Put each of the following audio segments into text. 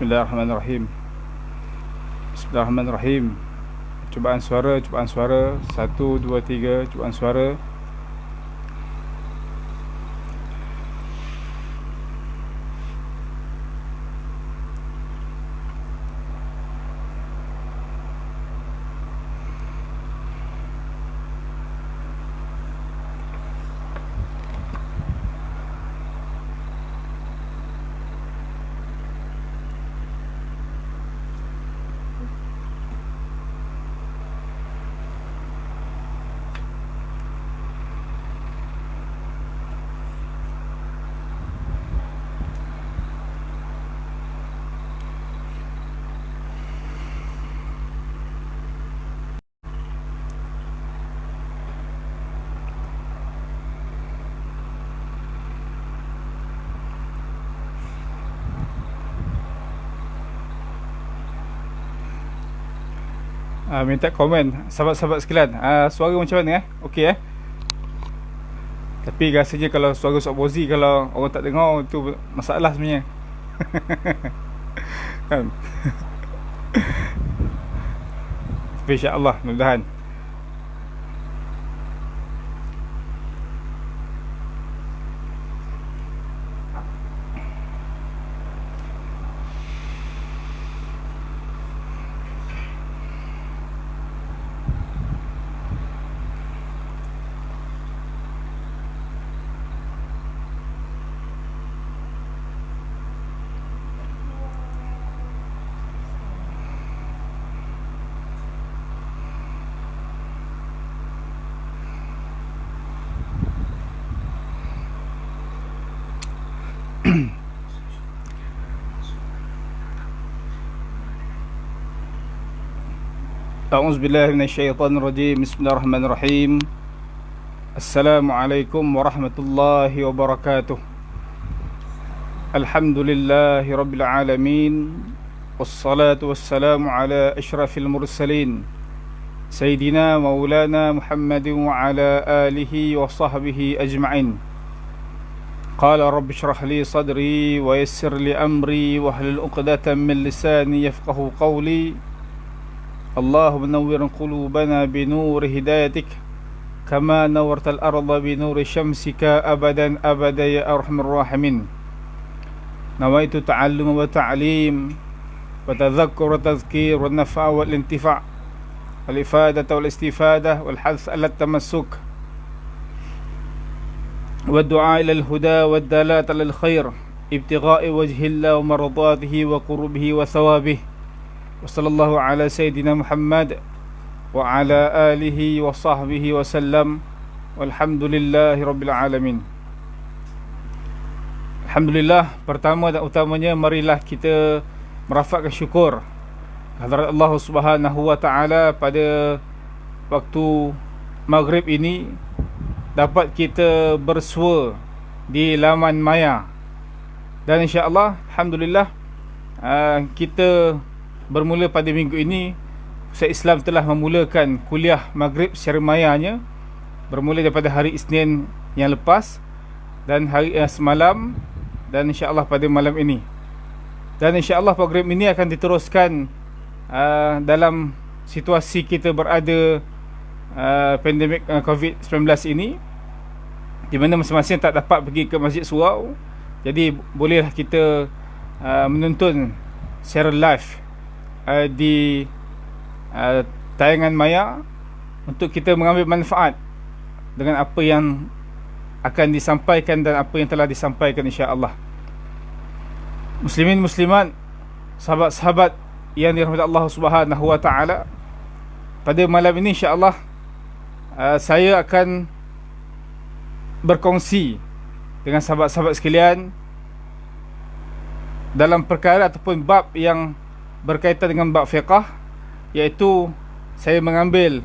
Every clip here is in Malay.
Bismillahirrahmanirrahim. Bismillahirrahmanirrahim. Cubaan suara, cubaan suara. 1, 2, 3, cubaan suara. Minta komen sahabat-sahabat sekalian. Suara macam mana Okey Tapi rasanya kalau suara Ustaz Bozi, kalau orang tak dengar, tu masalah sebenarnya. Kan? Tapi insya-Allah mudah-mudahan. A'udzubillahi minasyaitonirrajim. Bismillahirrahmanirrahim. Assalamualaikum warahmatullahi wabarakatuh. Alhamdulillahi rabbil alamin. Wassalatu wassalamu ala asyrafil mursalin Sayyidina maulana Muhammadin wa ala alihi wa sahbihi ajma'in. Qala rabbi shrah li sadri wa yassir li amri wa hlul 'uqdatam min lisani yafqahu qawli. اللهم نور قلوبنا بنور هدايتك كما نورت الأرض بنور شمسك أبدا أبدا يا أرحم الراحمين. نويت تعلم وتعليم وتذكر وتذكير والنفع والانتفاع والإفادة والاستفادة والحث على التمسك والدعاء إلى الهدى والدلالة على الخير ابتغاء وجه الله ومرضاته وقربه وثوابه. Wassallallahu ala Sayyidina Muhammad wa ala alihi wa sahbihi wa sallam. Walhamdulillahi rabbil alamin. Alhamdulillah, pertama dan utamanya marilah kita merafakkan syukur kehadirat Allah Subhanahu wa taala pada waktu maghrib ini dapat kita bersua di laman maya. Dan insya-Allah alhamdulillah kita bermula pada minggu ini, Ustaz Islam telah memulakan kuliah maghrib secara mayanya bermula daripada hari Isnin yang lepas dan hari semalam dan insya-Allah pada malam ini. Dan insya-Allah program ini akan diteruskan dalam situasi kita berada pandemik COVID-19 ini, di mana masing-masing tak dapat pergi ke masjid surau. Jadi bolehlah kita menonton secara live di tayangan maya untuk kita mengambil manfaat dengan apa yang akan disampaikan dan apa yang telah disampaikan insya-Allah. Muslimin muslimat, sahabat-sahabat yang dirahmati Allah Subhanahu wa taala, pada malam ini insya-Allah saya akan berkongsi dengan sahabat-sahabat sekalian dalam perkara ataupun bab yang berkaitan dengan bab fiqh, iaitu saya mengambil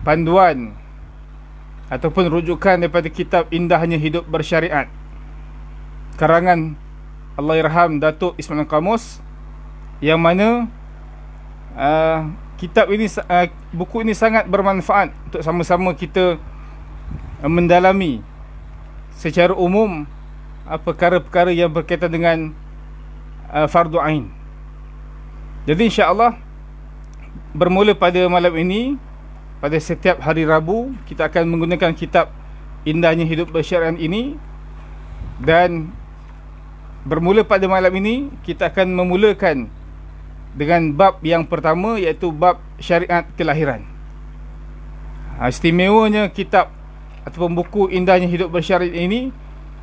panduan ataupun rujukan daripada kitab Indahnya Hidup Bersyariat karangan Allahyarham Datuk Ismail Qamus, yang mana kitab ini, buku ini sangat bermanfaat untuk sama-sama kita mendalami secara umum perkara-perkara yang berkaitan dengan fardu ain. Jadi insya-Allah bermula pada malam ini, pada setiap hari Rabu, kita akan menggunakan kitab Indahnya Hidup Bersyariat ini. Dan bermula pada malam ini, kita akan memulakan dengan bab yang pertama, iaitu bab syariat kelahiran. Istimewanya kitab ataupun buku Indahnya Hidup Bersyariat ini,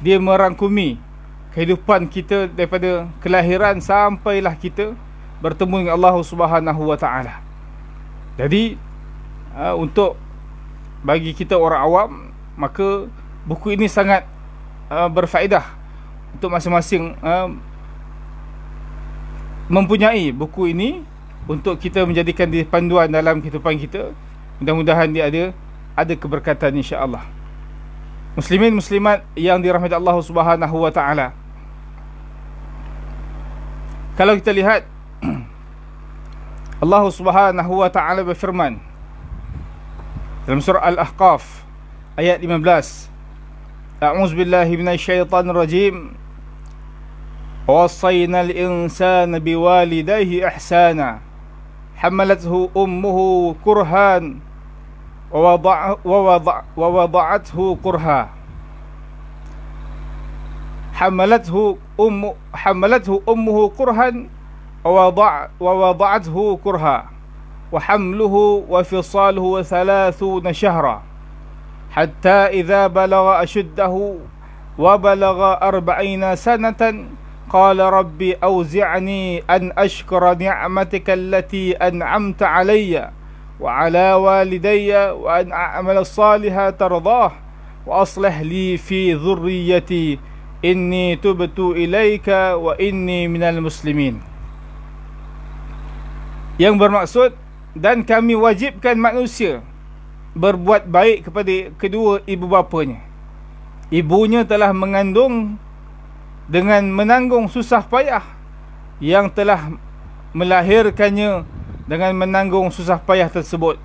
dia merangkumi kehidupan kita daripada kelahiran sampailah kita bertemu dengan Allah Subhanahu Wa Taala. Jadi untuk bagi kita orang awam, maka buku ini sangat berfaedah untuk masing-masing mempunyai buku ini untuk kita menjadikan dia panduan dalam kehidupan kita. Mudah-mudahan dia ada keberkatan insya-Allah. Muslimin muslimat yang dirahmati Allah Subhanahu Wa Taala. Kalau kita lihat Allah Subhanahu Wa Taala berfirman dalam surah Al-Ahqaf ayat 15, A'udzu billahi minasyaitonir rajim. Wasaynal insana biwalidayhi ihsana. Hamalathu ummuhu kurhan wa wada'athu kurha. Hamalathu ummuhu kurhan wa wada'athu kurha. Wa hamluhu wa fisaluhu 30 shahra. Hatta idza balagha ashuddahu wa balagha 40 sanatan qala rabbi awzi'ni an ashkura ni'matika allati an'amta 'alayya wa 'ala walidayya wa an a'mala salihan tardah wa aslih li fi dhurriyyati inni tubtu ilaika wa inni minal muslimin. Yang bermaksud, dan kami wajibkan manusia berbuat baik kepada kedua ibu bapanya. Ibunya telah mengandung dengan menanggung susah payah, yang telah melahirkannya dengan menanggung susah payah tersebut,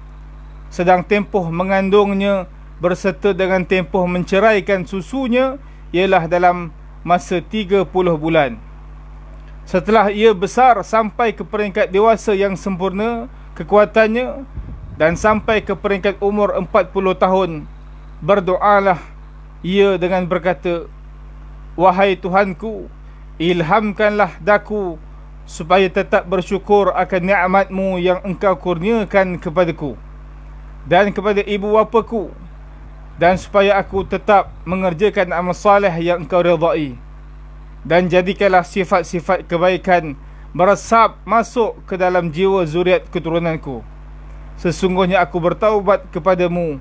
sedang tempoh mengandungnya berserta dengan tempoh menceraikan susunya ialah dalam masa 30 bulan. Setelah ia besar sampai ke peringkat dewasa yang sempurna kekuatannya dan sampai ke peringkat umur 40 tahun, berdoalah ia dengan berkata, wahai Tuhanku, ilhamkanlah daku supaya tetap bersyukur akan nikmat-Mu yang Engkau kurniakan kepadaku dan kepada ibu bapaku, dan supaya aku tetap mengerjakan amal saleh yang Engkau redai, dan jadikanlah sifat-sifat kebaikan meresap masuk ke dalam jiwa zuriat keturunanku. Sesungguhnya aku bertaubat kepadamu,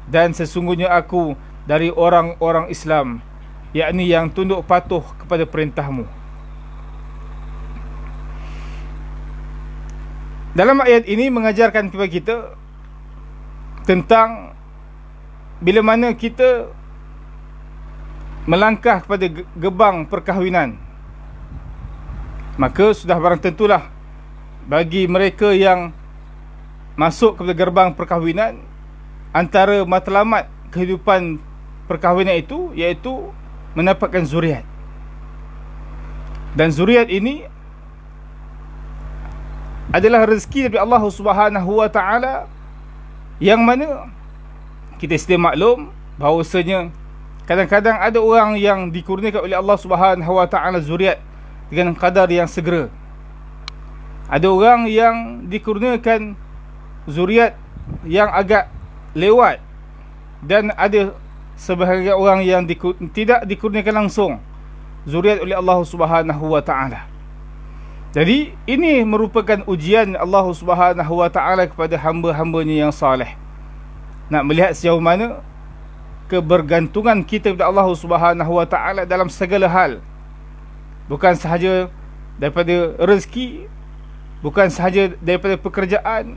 dan sesungguhnya aku dari orang-orang Islam, yakni yang tunduk patuh kepada perintahmu. Dalam ayat ini mengajarkan kepada kita tentang bila mana kita melangkah kepada gebang perkahwinan, maka sudah barang tentulah bagi mereka yang masuk kepada gerbang perkahwinan, antara matlamat kehidupan perkahwinan itu iaitu mendapatkan zuriat. Dan zuriat ini adalah rezeki dari Allah Subhanahu Wa Taala, yang mana kita sedia maklum bahawasanya kadang-kadang ada orang yang dikurniakan oleh Allah Subhanahu Wa Taala zuriat dengan kadar yang segera. Ada orang yang dikurniakan zuriat yang agak lewat, dan ada sebahagian orang yang tidak dikurniakan langsung zuriat oleh Allah Subhanahu Wa Taala. Jadi ini merupakan ujian Allah Subhanahu Wa Taala kepada hamba-hambanya yang saleh, nak melihat sejauh mana kebergantungan kita kepada Allah Subhanahu Wa Taala dalam segala hal, bukan sahaja daripada rezeki, bukan sahaja daripada pekerjaan,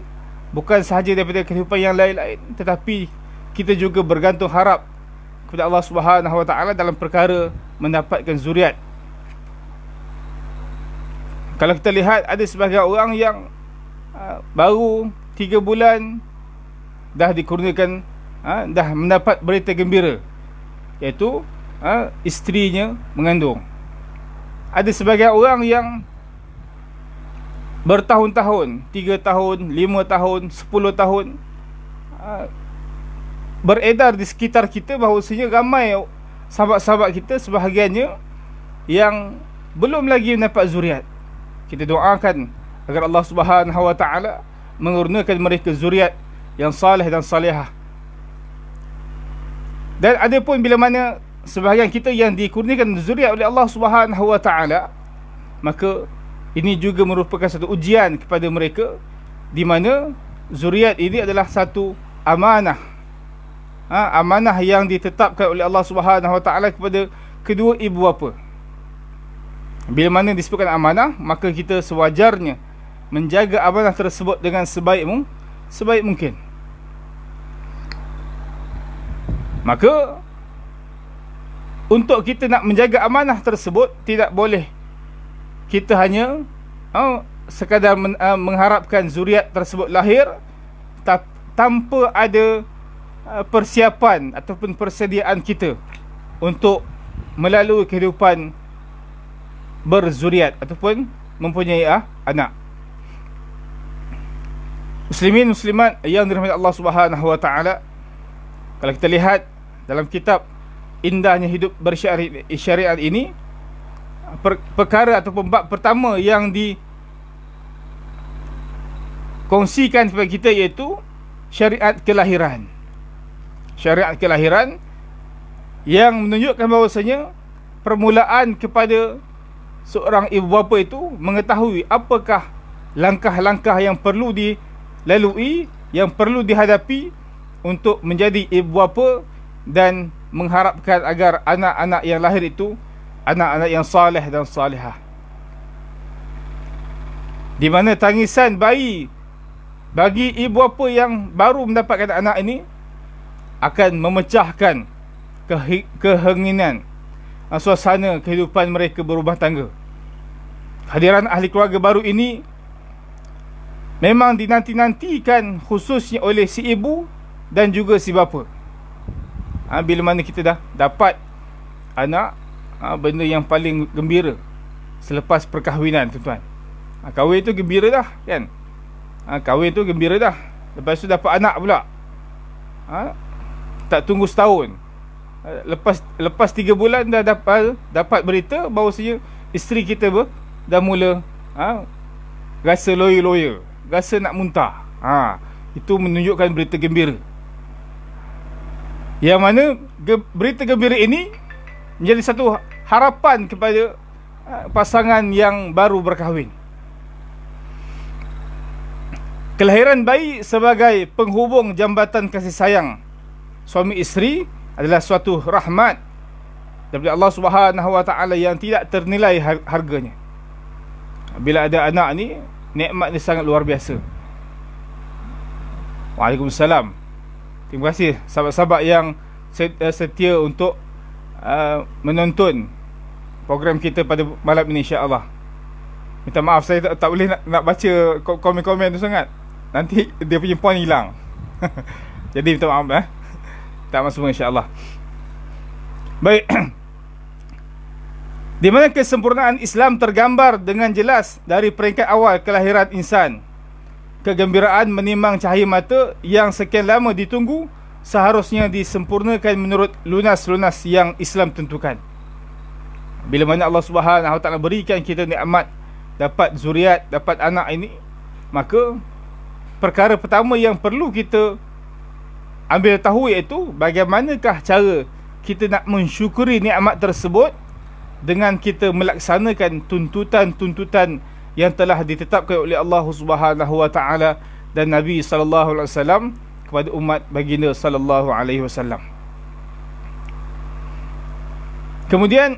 bukan sahaja daripada kehidupan yang lain-lain, tetapi kita juga bergantung harap kepada Allah Subhanahu Wa Taala dalam perkara mendapatkan zuriat. Kalau kita lihat, ada sebahagian orang yang baru 3 bulan dah dikurniakan, dah mendapat berita gembira, iaitu isterinya mengandung. Ada sebahagian orang yang bertahun-tahun, 3 tahun, 5 tahun, 10 tahun, beredar di sekitar kita bahawasanya ramai sahabat-sahabat kita sebahagiannya yang belum lagi mendapat zuriat. Kita doakan agar Allah Subhanahu wa taala mengurniakan mereka zuriat yang saleh dan salihah. Dan ada pun bila mana sebahagian kita yang dikurniakan zuriat oleh Allah Subhanahu wa taala, maka ini juga merupakan satu ujian kepada mereka, di mana zuriat ini adalah satu amanah. Amanah yang ditetapkan oleh Allah Subhanahu wa taala kepada kedua ibu bapa. Bila mana disebutkan amanah, maka kita sewajarnya menjaga amanah tersebut dengan sebaik mungkin. Maka untuk kita nak menjaga amanah tersebut, tidak boleh kita hanya sekadar mengharapkan zuriat tersebut lahir tanpa ada persiapan ataupun persediaan kita untuk melalui kehidupan berzuriat ataupun mempunyai anak. Muslimin muslimat yang dirahmati Allah Subhanahu wa taala, kalau kita lihat dalam kitab Indahnya Hidup Bersyariat ini, perkara ataupun bab pertama yang dikongsikan kepada kita iaitu syariat kelahiran. Syariat kelahiran yang menunjukkan bahawasanya permulaan kepada seorang ibu bapa itu mengetahui apakah langkah-langkah yang perlu dilalui, yang perlu dihadapi untuk menjadi ibu bapa dan mengharapkan agar anak-anak yang lahir itu anak-anak yang saleh dan salihah. Di mana tangisan bayi bagi ibu bapa yang baru mendapatkan anak ini akan memecahkan kehenginan suasana kehidupan mereka berumah tangga. Kehadiran ahli keluarga baru ini memang dinanti-nantikan khususnya oleh si ibu dan juga si bapa. Bila mana kita dah dapat anak, benda yang paling gembira selepas perkahwinan, tuan-tuan. Kahwin tu gembira dah, kan? Kahwin tu gembira dah. Lepas tu dapat anak pula. Tak tunggu setahun. Lepas 3 bulan dah dapat berita bahawasanya isteri kita dah mula rasa loya-loya, rasa nak muntah. Itu menunjukkan berita gembira. Yang mana berita gembira ini menjadi satu harapan kepada pasangan yang baru berkahwin. Kelahiran bayi sebagai penghubung jambatan kasih sayang suami isteri adalah suatu rahmat daripada Allah Subhanahu wa taala yang tidak ternilai harganya. Bila ada anak ni, nikmat ni sangat luar biasa. Waalaikumsalam. Terima kasih sahabat-sahabat yang setia untuk menonton program kita pada malam ini, insya-Allah. Minta maaf saya tak boleh nak baca komen-komen tu sangat. Nanti dia punya point hilang. Jadi minta maaf tak masuk insya-Allah. Baik. Di mana kesempurnaan Islam tergambar dengan jelas dari peringkat awal kelahiran insan. Kegembiraan menimang cahaya mata yang sekian lama ditunggu seharusnya disempurnakan menurut lunas-lunas yang Islam tentukan. Bila mana Allah Subhanahu wa taala berikan kita nikmat dapat zuriat, dapat anak ini, maka perkara pertama yang perlu kita ambil tahu iaitu bagaimanakah cara kita nak mensyukuri nikmat tersebut dengan kita melaksanakan tuntutan-tuntutan yang telah ditetapkan oleh Allah Subhanahu wa taala dan Nabi sallallahu alaihi wasallam kepada umat baginda sallallahu alaihi wasallam. Kemudian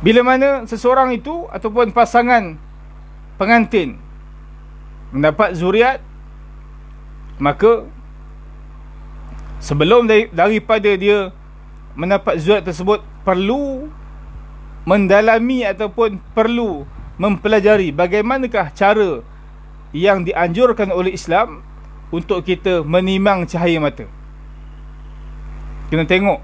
bila mana seseorang itu ataupun pasangan pengantin mendapat zuriat, maka sebelum daripada dia mendapat zuriat tersebut, perlu mendalami ataupun perlu mempelajari bagaimanakah cara yang dianjurkan oleh Islam untuk kita menimang cahaya mata. Kena tengok,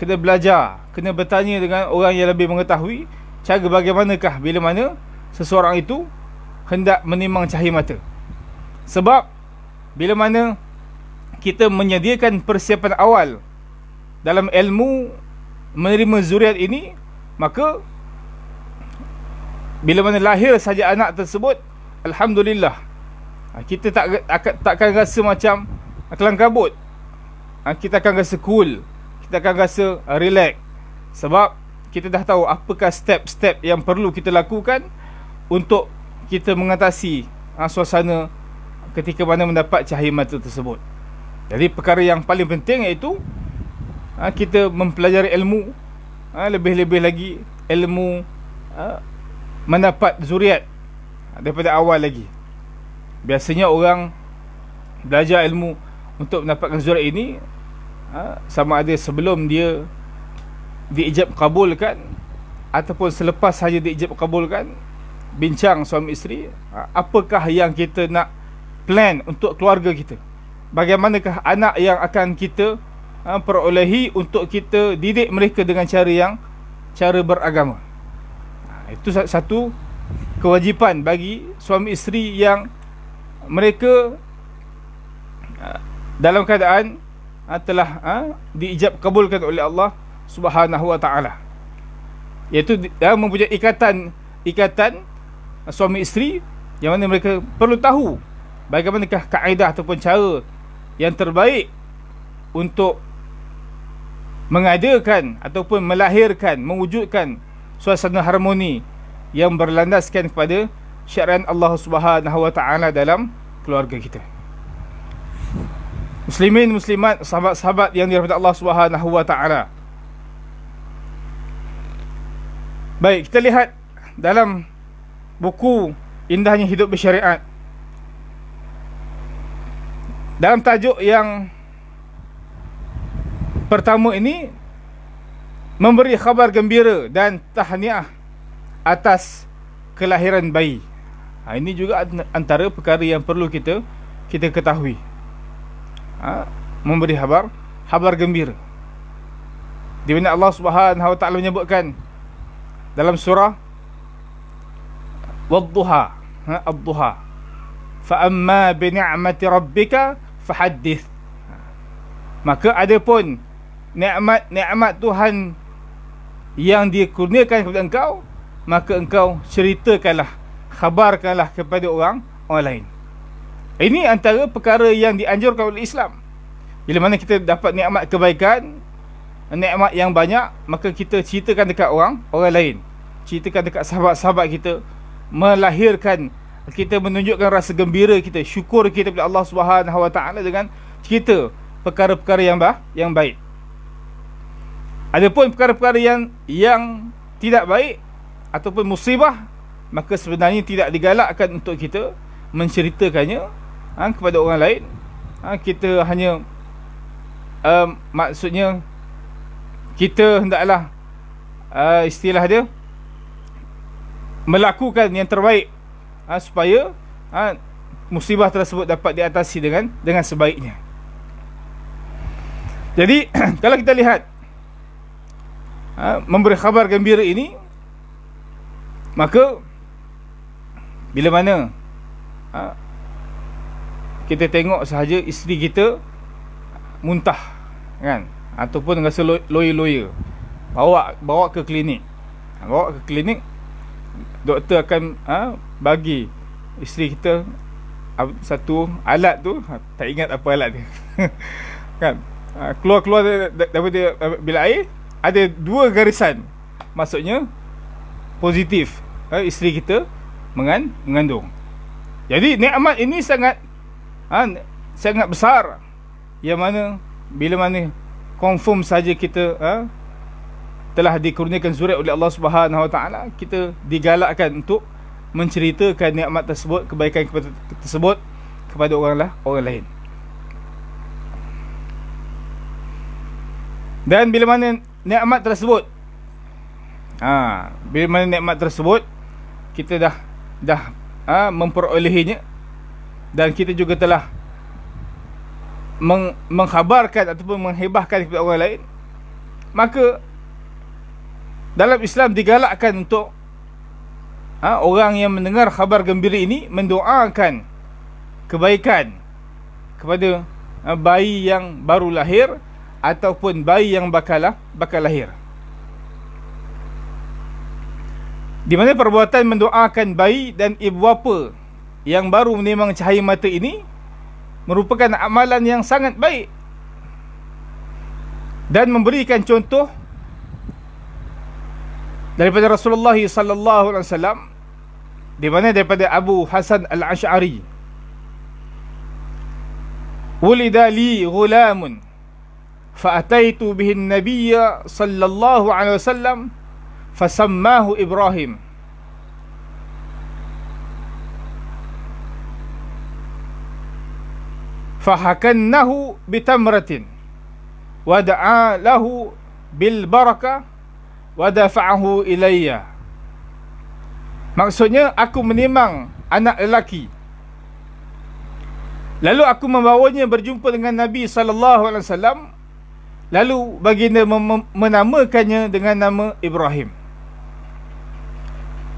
kena belajar, kena bertanya dengan orang yang lebih mengetahui cara bagaimanakah bila mana seseorang itu hendak menimang cahaya mata. Sebab bila mana kita menyediakan persiapan awal dalam ilmu menerima zuriat ini, maka bila mana lahir saja anak tersebut, alhamdulillah, kita takkan rasa macam kelang kabut. Kita akan rasa cool, kita akan rasa relax. Sebab kita dah tahu apakah step-step yang perlu kita lakukan untuk kita mengatasi suasana ketika mana mendapat cahaya mata tersebut. Jadi perkara yang paling penting iaitu kita mempelajari ilmu, lebih-lebih lagi ilmu mendapat zuriat daripada awal lagi. Biasanya orang belajar ilmu untuk mendapatkan zuriat ini, sama ada sebelum dia diijab kabulkan ataupun selepas saja diijab kabulkan, bincang suami isteri, apakah yang kita nak plan untuk keluarga kita, bagaimanakah anak yang akan kita perolehi untuk kita didik mereka dengan cara beragama. Itu satu kewajipan bagi suami isteri yang mereka dalam keadaan telah diijab kabulkan oleh Allah Subhanahu wa ta'ala, iaitu mempunyai ikatan suami isteri, yang mana mereka perlu tahu bagaimanakah kaedah ataupun cara yang terbaik untuk mengadakan ataupun melahirkan, mewujudkan suasana harmoni yang berlandaskan kepada syariat Allah Subhanahu wa ta'ala dalam keluarga kita. Muslimin, muslimat, sahabat-sahabat yang dirahmati Allah Subhanahu wa ta'ala. Baik, kita lihat dalam buku Indahnya Hidup Bersyariat, dalam tajuk yang pertama ini, memberi khabar gembira dan tahniah atas kelahiran bayi. Ini juga antara perkara yang perlu kita ketahui. Memberi khabar gembira, di mana Allah Subhanahu wa ta'ala menyebutkan dalam surah Wadduha, ad-duha, fa amma bi ni'mati rabbika fahaddith. Maka adapun nikmat Tuhan yang dikurniakan kepada engkau, maka engkau ceritakanlah, khabarkanlah kepada orang lain. Ini antara perkara yang dianjurkan oleh Islam. Bila mana kita dapat nikmat kebaikan, nikmat yang banyak, maka kita ceritakan dekat orang lain, ceritakan dekat sahabat-sahabat kita, melahirkan kita, menunjukkan rasa gembira kita, syukur kita kepada Allah Subhanahu wa ta'ala dengan cerita perkara-perkara yang baik. Adapun perkara-perkara yang tidak baik ataupun musibah, maka sebenarnya tidak digalakkan untuk kita menceritakannya kepada orang lain. Kita hanya maksudnya kita hendaklah istilah dia melakukan yang terbaik supaya musibah tersebut dapat diatasi dengan sebaiknya. Jadi kalau kita lihat memberi khabar gembira ini, maka bila mana kita tengok sahaja isteri kita muntah, kan, ataupun rasa loya-loya, bawa ke klinik. Doktor akan bagi isteri kita satu alat tu, tak ingat apa alat dia kan, keluar daripada bilik air ada 2 garisan, maksudnya positif, isteri kita mengandung. Jadi nikmat ini sangat besar, yang mana bila mana confirm saja kita telah dikurniakan zuriat oleh Allah Subhanahu wa ta'ala, kita digalakkan untuk menceritakan nikmat tersebut, kebaikan tersebut kepada orang lain. Dan bila mana nikmat tersebut kita dah memperolehinya, dan kita juga telah mengkhabarkan ataupun menghibahkan kepada orang lain, maka dalam Islam digalakkan untuk orang yang mendengar khabar gembira ini mendoakan kebaikan kepada bayi yang baru lahir ataupun bayi yang bakal lahir. Di mana perbuatan mendoakan bayi dan ibu bapa yang baru menimang cahaya mata ini merupakan amalan yang sangat baik dan memberikan contoh daripada Rasulullah sallallahu alaihi wasallam, di mana daripada Abu Hasan Al-Asy'ari, "Wulida li ghulamun fa ataitu bihi an-nabiy sallallahu alaihi wasallam fasammahu Ibrahim." Fahakannahu bitamratin wa da'a lahu bil barakah wa dafa'ahu ilayya. Maksudnya, aku menimang anak lelaki, lalu aku membawanya berjumpa dengan Nabi sallallahu alaihi wasallam, lalu baginda menamakannya dengan nama Ibrahim,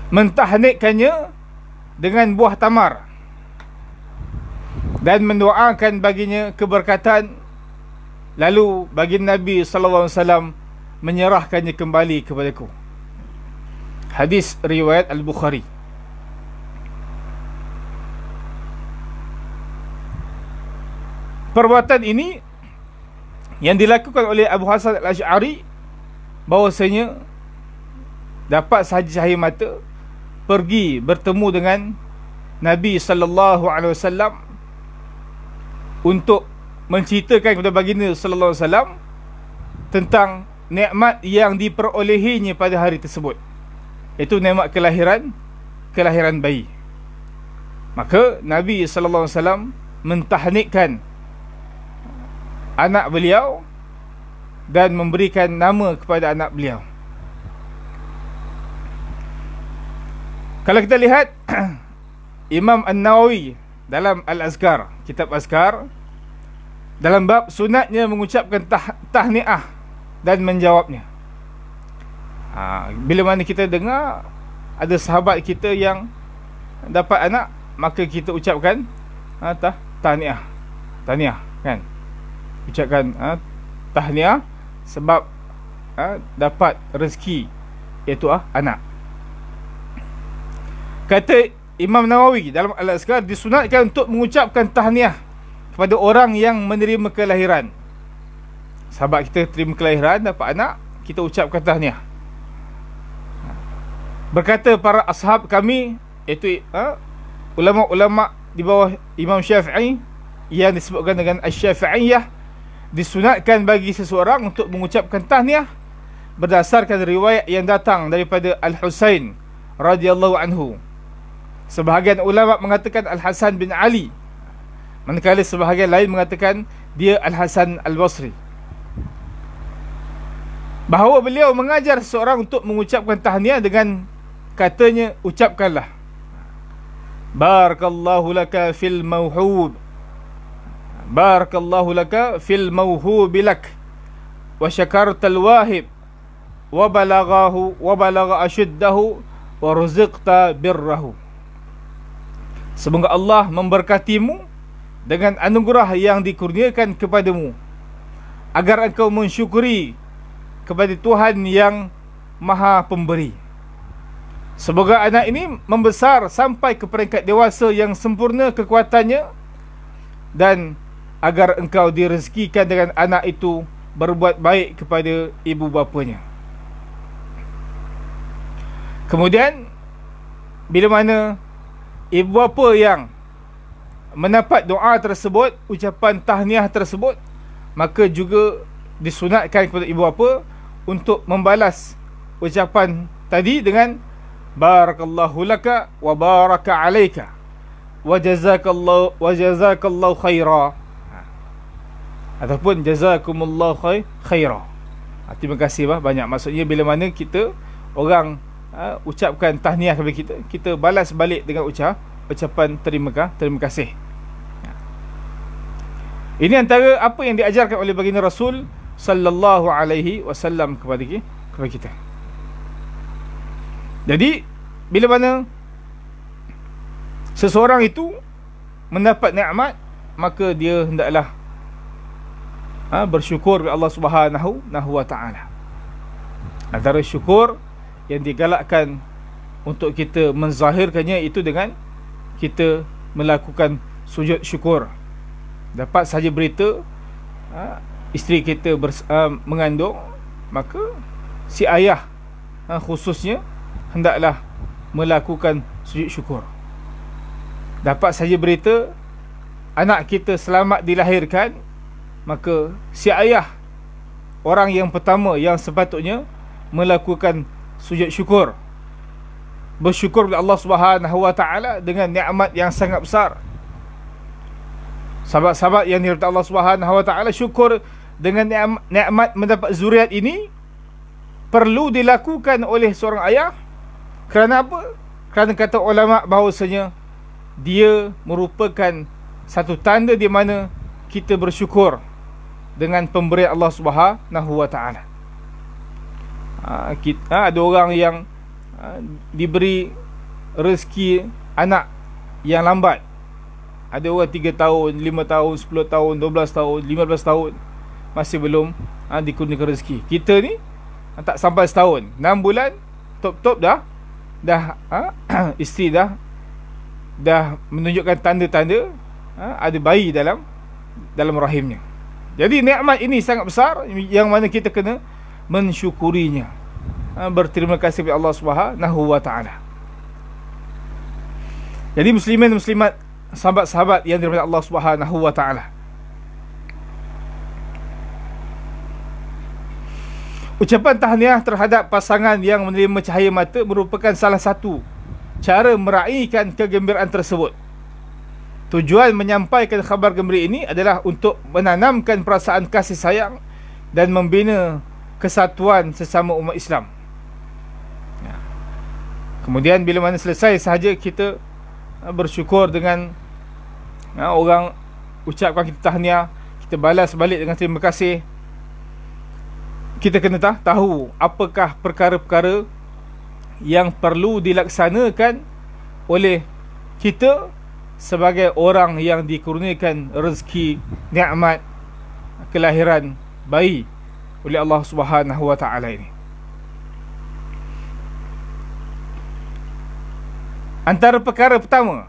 mentahnikkannya dengan buah tamar dan mendoakan baginya keberkatan. Lalu baginda Nabi sallallahu alaihi wasallam menyerahkannya kembali kepadaku. Hadis riwayat Al-Bukhari. Perbuatan ini yang dilakukan oleh Abu Hasan Al-Asy'ari, bahawasanya dapat sahaja cahaya mata pergi bertemu dengan Nabi sallallahu alaihi wasallam untuk menceritakan kepada baginda sallallahu alaihi wasallam tentang nikmat yang diperolehinya pada hari tersebut, iaitu nikmat kelahiran bayi. Maka Nabi sallallahu alaihi wasallam mentahnikkan anak beliau dan memberikan nama kepada anak beliau. Kalau kita lihat Imam An-Nawawi dalam Al-Azkar, kitab Azkar, dalam bab sunatnya mengucapkan tahniah dan menjawabnya. Bila mana kita dengar ada sahabat kita yang dapat anak, maka kita ucapkan tahniah kan, ucapkan tahniah sebab dapat rezeki, iaitu anak. Kata Imam Nawawi dalam Al-Azkar, disunatkan untuk mengucapkan tahniah kepada orang yang menerima kelahiran. Sahabat kita terima kelahiran, dapat anak, kita ucapkan tahniah. Berkata para ashab kami, iaitu ulama-ulama di bawah Imam Syafi'i yang disebutkan dengan Asy-Syafi'iyah, disunatkan bagi seseorang untuk mengucapkan tahniah berdasarkan riwayat yang datang daripada Al-Husain radhiyallahu anhu. Sebahagian ulama mengatakan Al-Hasan bin Ali, manakala sebahagian lain mengatakan dia Al-Hasan Al-Basri. Bahawa beliau mengajar seseorang untuk mengucapkan tahniah dengan katanya, ucapkanlah barakallahu laka fil mawhub, barakallahu laka fil mawhubi lak, wa syakartal wahib, wa balagha ashuddahu, wa ruziqta birrahu. Semoga Allah memberkatimu dengan anugerah yang dikurniakan kepadamu, agar engkau mensyukuri kepada Tuhan yang Maha Pemberi. Semoga anak ini membesar sampai ke peringkat dewasa yang sempurna kekuatannya, dan agar engkau direzekikan dengan anak itu berbuat baik kepada ibu bapanya. Kemudian bila mana ibu bapa yang mendapat doa tersebut, ucapan tahniah tersebut, maka juga disunatkan kepada ibu bapa untuk membalas ucapan tadi dengan barakallahu laka wa baraka alaika wa jazakallahu khaira, ataupun jazakumullahu khaira. Terima kasih banyak. Maksudnya bila mana kita orang ucapkan tahniah kepada kita, kita balas balik dengan ucapan terima kasih. Ini antara apa yang diajarkan oleh baginda Rasul sallallahu alaihi wasallam kepada kita. Jadi bila mana seseorang itu mendapat nikmat, maka dia hendaklah bersyukur kepada Allah Subhanahu wa taala. Antara syukur yang digalakkan untuk kita menzahirkannya itu dengan kita melakukan sujud syukur. Dapat saja berita isteri kita mengandung, maka si ayah khususnya hendaklah melakukan sujud syukur. Dapat saja berita anak kita selamat dilahirkan, maka si ayah, orang yang pertama yang sepatutnya melakukan sujud syukur, bersyukur kepada Allah Subhanahu wa taala dengan nikmat yang sangat besar. Sahabat-sahabat yang dirahmati Allah Subhanahu wa taala, syukur dengan nikmat mendapat zuriat ini perlu dilakukan oleh seorang ayah. Kerana apa? Kerana kata ulama bahawasanya dia merupakan satu tanda di mana kita bersyukur dengan pemberian Allah Subhanahu wa taala. Ada orang yang diberi rezeki anak yang lambat. Ada orang 3 tahun, 5 tahun, 10 tahun, 12 tahun, 15 tahun masih belum dikurniakan rezeki. Kita ni tak sampai setahun, 6 bulan top dah isteri dah menunjukkan tanda-tanda ada bayi dalam rahimnya. Jadi nikmat ini sangat besar yang mana kita kena mensyukurinya, berterima kasih kepada Allah Subhanahu wa taala. Jadi muslimin dan muslimat, sahabat-sahabat yang dirahmati Allah Subhanahu wa taala, ucapan tahniah terhadap pasangan yang menerima cahaya mata merupakan salah satu cara meraihkan kegembiraan tersebut. Tujuan menyampaikan khabar gembira ini adalah untuk menanamkan perasaan kasih sayang dan membina kesatuan sesama umat Islam. Kemudian bila mana selesai sahaja kita bersyukur dengan orang ucapkan kita tahniah, kita balas balik dengan terima kasih. Kita kena tahu apakah perkara-perkara yang perlu dilaksanakan oleh kita sebagai orang yang dikurniakan rezeki, nikmat kelahiran bayi oleh Allah Subhanahu wa taala ini. Antara perkara pertama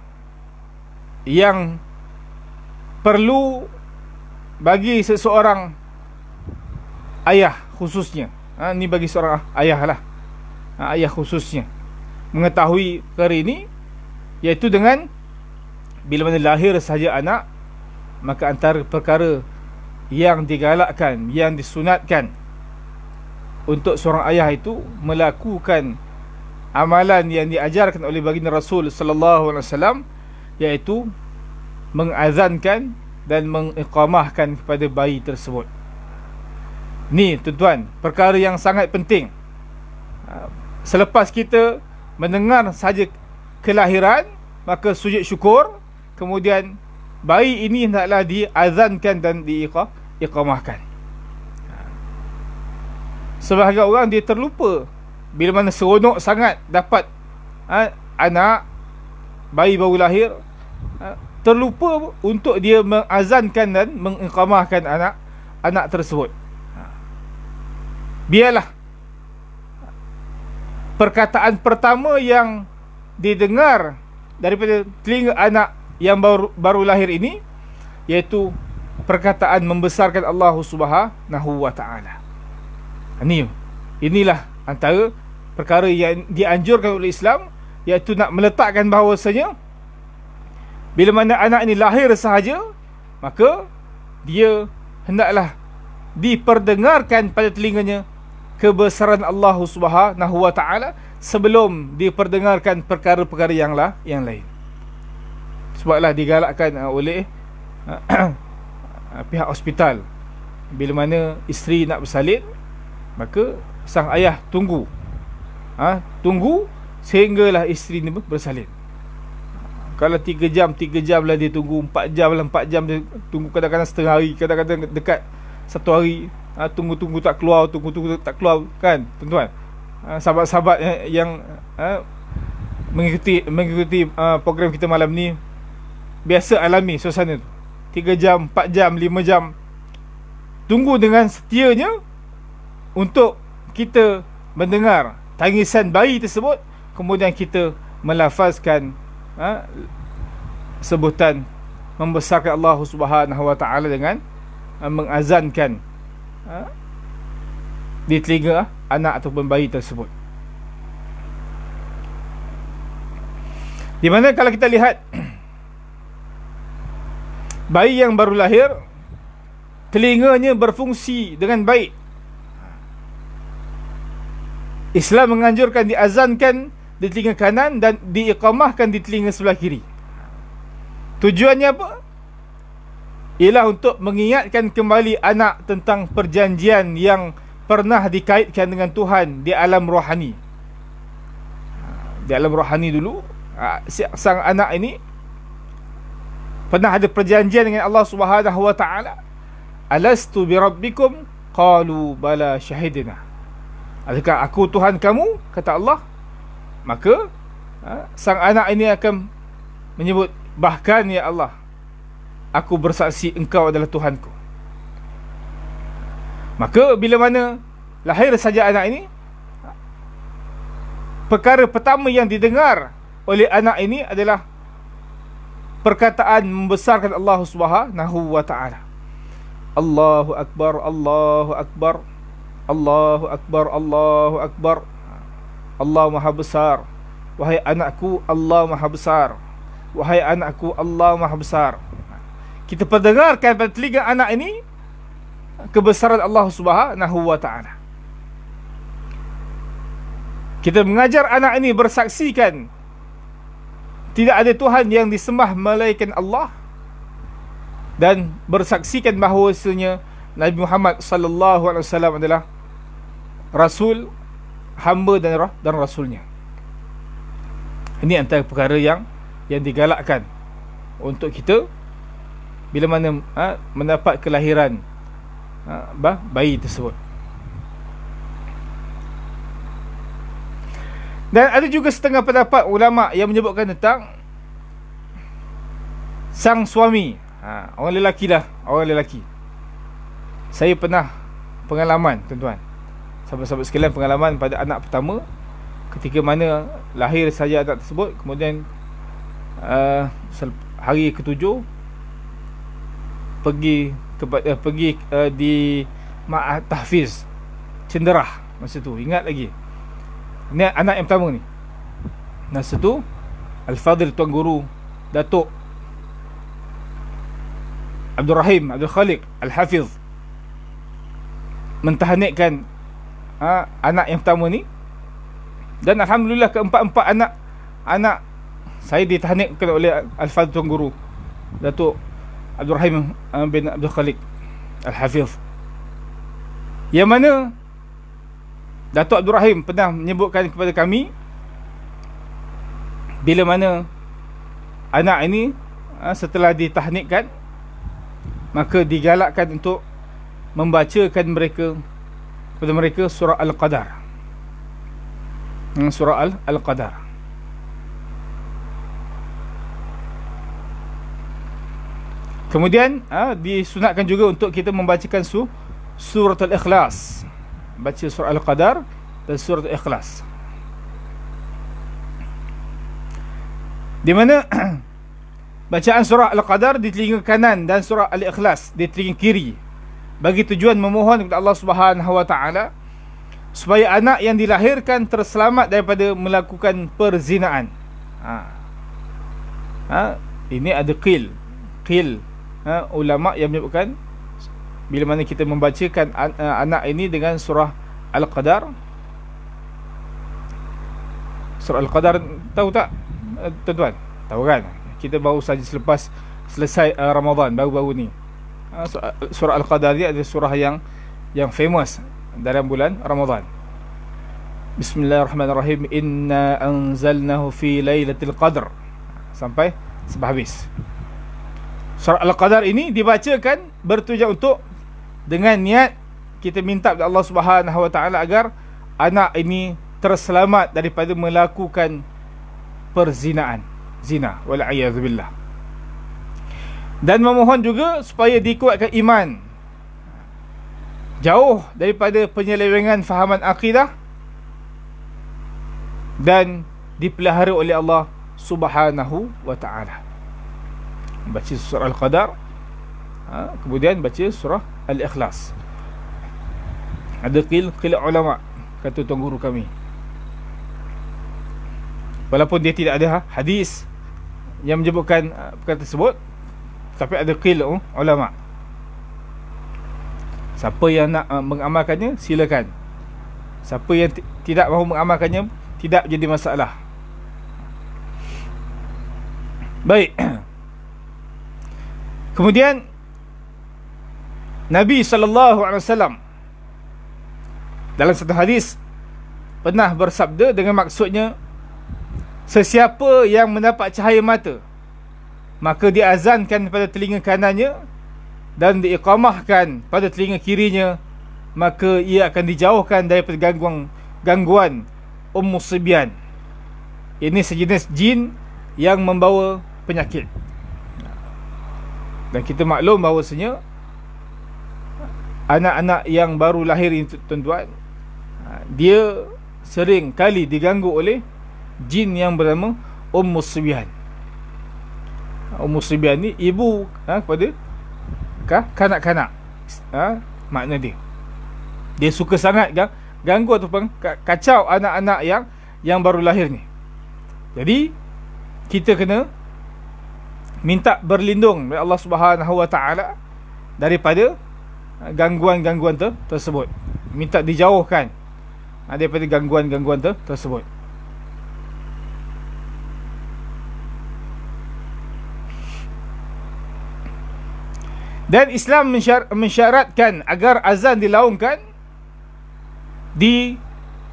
yang perlu bagi seseorang ayah khususnya, ni bagi seorang ayah lah, ayah khususnya mengetahui perkara ini, iaitu dengan bila mana lahir sahaja anak, maka antara perkara yang digalakkan, yang disunatkan untuk seorang ayah itu melakukan amalan yang diajarkan oleh baginda Rasul sallallahu alaihi wasallam, iaitu mengazankan dan mengiqamahkan kepada bayi tersebut. Ni tuan-tuan, perkara yang sangat penting. Selepas kita mendengar saja kelahiran, maka sujud syukur, kemudian bayi ini hendaklah diazankan dan diiqamahkan. Sebahagian orang dia terlupa bila mana seronok sangat dapat anak, bayi baru lahir, terlupa untuk dia mengazankan dan mengiqamahkan anak tersebut. Biarlah perkataan pertama yang didengar daripada telinga anak yang baru lahir ini, iaitu perkataan membesarkan Allah Subhanahu wa taala. Inilah antara perkara yang dianjurkan oleh Islam, iaitu nak meletakkan bahawasanya bila mana anak ini lahir sahaja, maka dia hendaklah diperdengarkan pada telinganya kebesaran Allah Subhanahu wa taala sebelum diperdengarkan perkara-perkara yang lain. Sebablah digalakkan oleh pihak hospital, bila mana isteri nak bersalin, maka sang ayah tunggu sehinggalah isteri ni bersalin. Kalau 3 jam lah dia tunggu, 4 jam lah 4 jam dia tunggu, kadang-kadang setengah hari, kadang-kadang dekat 1 hari, tunggu tak keluar, tunggu tak keluar, kan tuan-tuan. Sahabat-sahabat yang mengikuti program kita malam ni, biasa alami suasana tu 3 jam, 4 jam, 5 jam. Tunggu dengan setianya untuk kita mendengar tangisan bayi tersebut, kemudian kita melafazkan sebutan membesarkan Allah Subhanahu Wa Taala dengan mengazankan di telinga anak ataupun bayi tersebut. Di mana kalau kita lihat bayi yang baru lahir, telinganya berfungsi dengan baik. Islam menganjurkan diazankan di telinga kanan dan diiqamahkan di telinga sebelah kiri. Tujuannya apa? Ialah untuk mengingatkan kembali anak tentang perjanjian yang pernah dikaitkan dengan Tuhan di alam rohani. Di alam rohani dulu, sang anak ini pernah ada perjanjian dengan Allah Subhanahu Wa Taala. Alastu bi rabbikum? Qalu bala syahidna. Adakah aku Tuhan kamu? Kata Allah. Maka sang anak ini akan menyebut, bahkan ya Allah, aku bersaksi engkau adalah Tuhanku. Maka bila mana lahir saja anak ini, perkara pertama yang didengar oleh anak ini adalah perkataan membesarkan Allah Subhanahu Wa Taala. Allahu Akbar, Allahu Akbar, Allahu Akbar, Allahu Akbar. Allah Maha Besar. Wahai anakku, Allah Maha Besar. Wahai anakku, Allah Maha Besar. Kita perdengarkan pada telinga anak ini kebesaran Allah Subhanahu Wa Taala. Kita mengajar anak ini bersaksikan tidak ada Tuhan yang disembah melainkan Allah, dan bersaksikan bahawasanya Nabi Muhammad sallallahu alaihi wasallam adalah rasul, hamba dan rasulnya. Ini antara perkara yang digalakkan untuk kita bila mana mendapat kelahiran bayi tersebut. Dan ada juga setengah pendapat ulama yang menyebutkan tentang sang suami, orang lelaki. Saya pernah pengalaman, tuan-tuan, sahabat-sahabat sekalian, pengalaman pada anak pertama, ketika mana lahir saja anak tersebut, kemudian hari ke-7 pergi di ma'had tahfiz Cenderah. Masa tu ingat lagi, ini anak yang pertama ni. Masa tu Al-Fadhil Tuan Guru Datuk Abdul Rahim Abdul Khaliq Al-Hafiz mentahnikkan anak yang pertama ni. Dan Alhamdulillah keempat-empat anak saya ditahnikkan oleh Al-Fadhil Tuan Guru Datuk Abdul Rahim bin Abdul Khaliq Al-Hafiz, yang mana Datuk Abdul Rahim pernah menyebutkan kepada kami, bila mana anak ini setelah ditahnikkan, maka digalakkan untuk membacakan kepada mereka surah Al-Qadar. Surah Al-Qadar. Kemudian disunatkan juga untuk kita membacakan surah Al-Ikhlas. Baca surah Al-Qadar dan surah Al-Ikhlas, di mana bacaan surah Al-Qadar di telinga kanan dan surah Al-Ikhlas di telinga kiri, bagi tujuan memohon kepada Allah Subhanahu Wa Taala supaya anak yang dilahirkan terselamat daripada melakukan perzinaan. Ini ada qil ulama yang menyebutkan, bila mana kita membacakan anak ini dengan surah Al-Qadar. Surah Al-Qadar tahu tak, tuan-tuan? Tahu kan? Kita baru saja selesai Ramadan baru-baru ni. Surah Al-Qadar ni adalah surah yang famous dalam bulan Ramadan. Bismillahirrahmanirrahim. Inna anzalnahu fi lailatul qadr, sampai habis. Surah Al-Qadar ini dibacakan bertujuan untuk, dengan niat kita minta kepada Allah Subhanahu Wa Taala agar anak ini terselamat daripada melakukan perzinaan, zina, wal'iyadzubillah. Dan memohon juga supaya dikuatkan iman, jauh daripada penyelewengan fahaman akidah, dan dipelihara oleh Allah Subhanahu wa ta'ala. Baca surah Al-Qadar, kemudian baca surah Al-Ikhlas. Ada qil ulama, kata tuan guru kami, walaupun dia tidak ada hadis yang menyebutkan perkara tersebut, tapi ada qil ulama. Siapa yang nak mengamalkannya, silakan. Siapa yang tidak mahu mengamalkannya, tidak jadi masalah. Baik. Kemudian Nabi SAW dalam satu hadis pernah bersabda dengan maksudnya, sesiapa yang mendapat cahaya mata, maka diazankan pada telinga kanannya dan diiqamahkan pada telinga kirinya, maka ia akan dijauhkan daripada gangguan Sibyan. Ini sejenis jin yang membawa penyakit. Dan kita maklum bahawasanya anak-anak yang baru lahir ini, tuan-tuan, dia sering kali diganggu oleh jin yang bernama Sibyan. Sibyan ni ibu kepada kanak-kanak, makna dia suka sangat ganggu ataupun kacau anak-anak yang baru lahir ni. Jadi kita kena minta berlindung dari Allah Subhanahu wa ta'ala daripada gangguan-gangguan tersebut. Minta dijauhkan daripada gangguan-gangguan tersebut. Dan Islam mensyaratkan agar azan dilaungkan di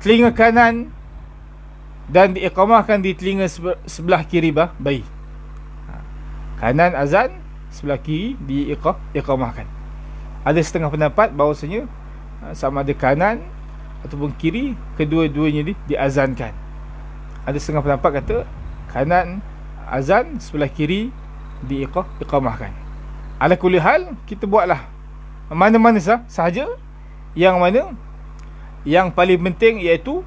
telinga kanan dan diiqamahkan di telinga sebelah kiri bayi. Kanan azan, sebelah kiri diiqamahkan. Ada setengah pendapat bahawasanya sama ada kanan ataupun kiri, kedua-duanya diazankan. Ada setengah pendapat kata kanan azan, sebelah kiri diiqamahkan. Ala kulli hal, kita buatlah mana-mana sahaja yang mana yang paling penting, iaitu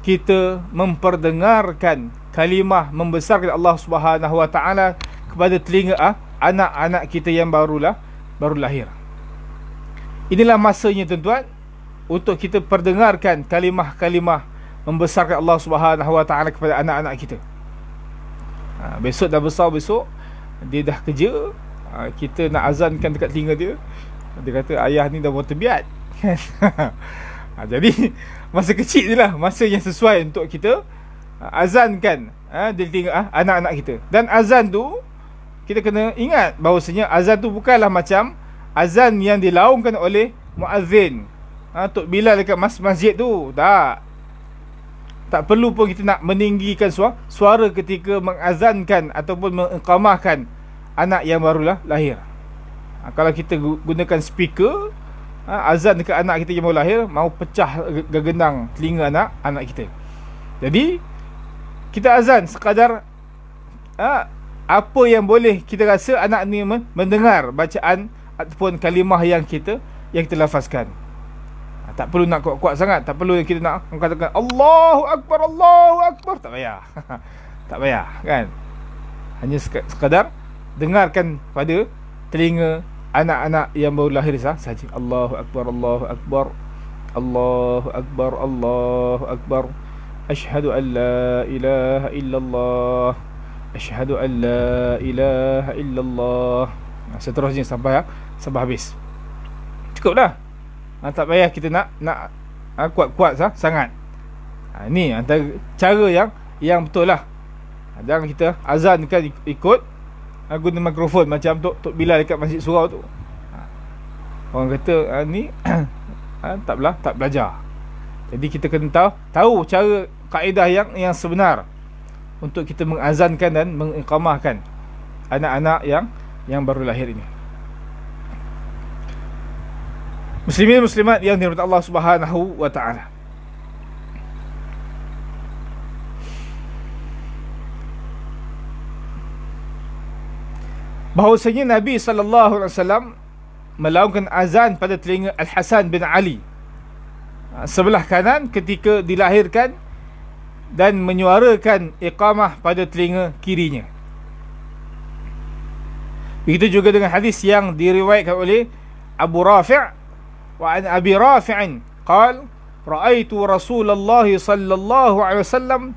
kita memperdengarkan kalimah membesarkan Allah Subhanahu wa ta'ala kepada telinga anak-anak kita yang baru lahir. Inilah masanya, tuan-tuan, untuk kita perdengarkan kalimah-kalimah membesarkan Allah Subhanahu wa ta'ala kepada anak-anak kita. Besok dah besar, besok dia dah kerja, kita nak azankan dekat telinga dia, dia kata ayah ni dah mau terbiat. Jadi masa kecil je lah masa yang sesuai untuk kita azankan di telinga anak-anak kita. Dan azan tu, kita kena ingat bahawasanya azan tu bukanlah macam azan yang dilaungkan oleh muazzin, Tok Bilal dekat masjid tu. Tak perlu pun kita nak meninggikan suara ketika mengazankan ataupun mengiqamahkan anak yang barulah lahir. Kalau kita gunakan speaker, azan dekat anak kita yang baru lahir, mau pecah gegenang telinga anak kita. Jadi kita azan sekadar apa yang boleh kita rasa anak ni mendengar bacaan ataupun kalimah yang kita lafazkan. Tak perlu nak kuat-kuat sangat, tak perlu kita nak mengatakan Allahu Akbar, Allahu Akbar. Tak payah. Tak payah, kan? Hanya sekadar dengarkan pada telinga anak-anak yang baru lahir saja. Allahu Akbar, Allahu Akbar, Allahu Akbar, Allahu Akbar. Asyhadu an la ilaha illallah, asyhadu an la ilaha illallah. Seterusnya sampai habis. Cukuplah. Tak payah kita nak kuat-kuat sangat. Ini antara cara yang betul lah. Jangan kita azankan ikut guna mikrofon macam Tok Bilal dekat Masjid Surau tu. Orang kata ni tak belajar. Jadi kita kena tahu cara kaedah yang sebenar untuk kita mengazankan dan mengiqamahkan anak-anak yang baru lahir ini. Muslimin muslimat yang dirahmati Allah Subhanahu wa ta'ala. bahawasanya Nabi SAW melakukan azan pada telinga Al-Hasan bin Ali sebelah kanan ketika dilahirkan, dan menyuarakan iqamah pada telinga kirinya. Begitu juga dengan hadis yang diriwayatkan oleh Abu Rafi' wa an Abi Rafi'in qala ra'aitu Rasulullah sallallahu alaihi wasallam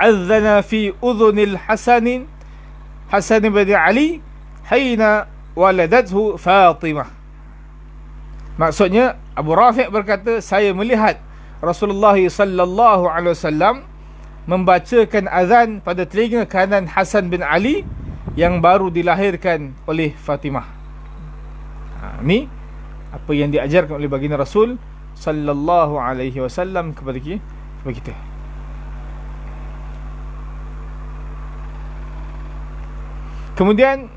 adzana fi udhunil Hasan bin Ali hina waladathu Fatimah. Maksudnya Abu Rafi' berkata, saya melihat Rasulullah sallallahu alaihi wasallam membacakan azan pada telinga kanan Hasan bin Ali yang baru dilahirkan oleh Fatimah. Ni apa yang diajarkan oleh baginda Rasul sallallahu alaihi wasallam kepada kita. Kemudian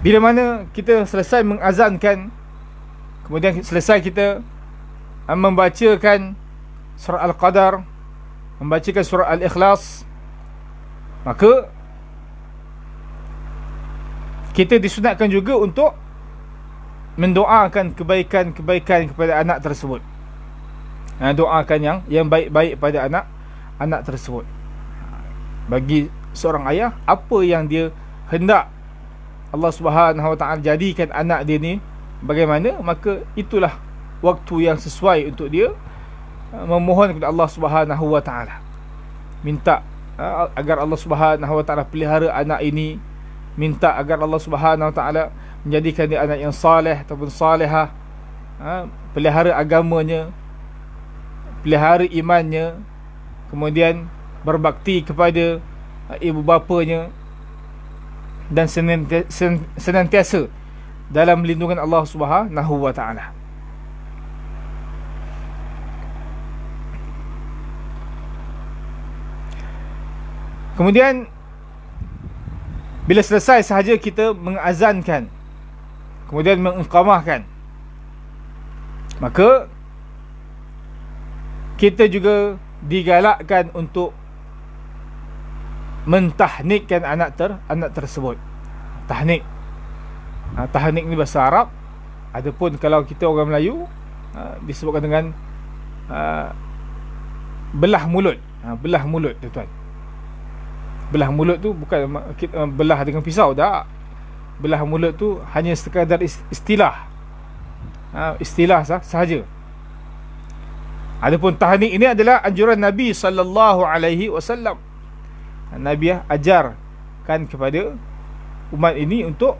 bila mana kita selesai mengazankan, kemudian selesai kita membacakan surah Al-Qadar, membacakan surah Al-Ikhlas, maka kita disunatkan juga untuk mendoakan kebaikan-kebaikan kepada anak tersebut. Doakan yang baik-baik pada anak tersebut. Bagi seorang ayah, apa yang dia hendak Allah Subhanahu Wa Taala jadikan anak dia ni bagaimana, maka itulah waktu yang sesuai untuk dia memohon kepada Allah Subhanahu Wa Taala, minta agar Allah Subhanahu Wa Taala pelihara anak ini, minta agar Allah Subhanahu Wa Taala menjadikan dia anak yang saleh ataupun salihah, pelihara agamanya, pelihara imannya, kemudian berbakti kepada ibu bapanya, dan senantiasa dalam lindungan Allah Subhanahu Wa Taala. Kemudian bila selesai sahaja kita mengazankan, kemudian mengiqamahkan, maka kita juga digalakkan untuk mentahnikkan anak tersebut. Tahnik. Tahnik ni bahasa Arab. Adapun kalau kita orang Melayu, disebutkan dengan belah mulut. Belah mulut, tuan-tuan. Belah mulut tu bukan belah dengan pisau, tak. Belah mulut tu hanya sekadar istilah. Istilah sahaja. Adapun tahnik ini adalah anjuran Nabi sallallahu alaihi wasallam. Nabi ajarkan kepada umat ini untuk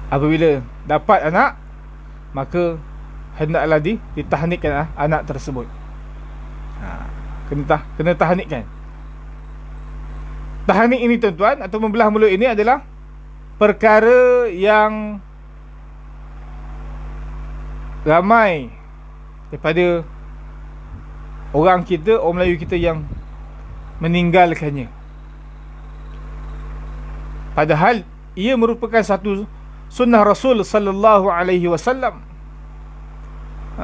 apabila dapat anak, maka hendaklah ditahnikkan anak tersebut. Kena tahnikkan. Tahnik ini, tuan-tuan, atau membelah mulut ini adalah perkara yang ramai daripada orang kita, orang Melayu kita yang meninggalkannya. Padahal ia merupakan satu sunnah Rasul sallallahu alaihi wasallam.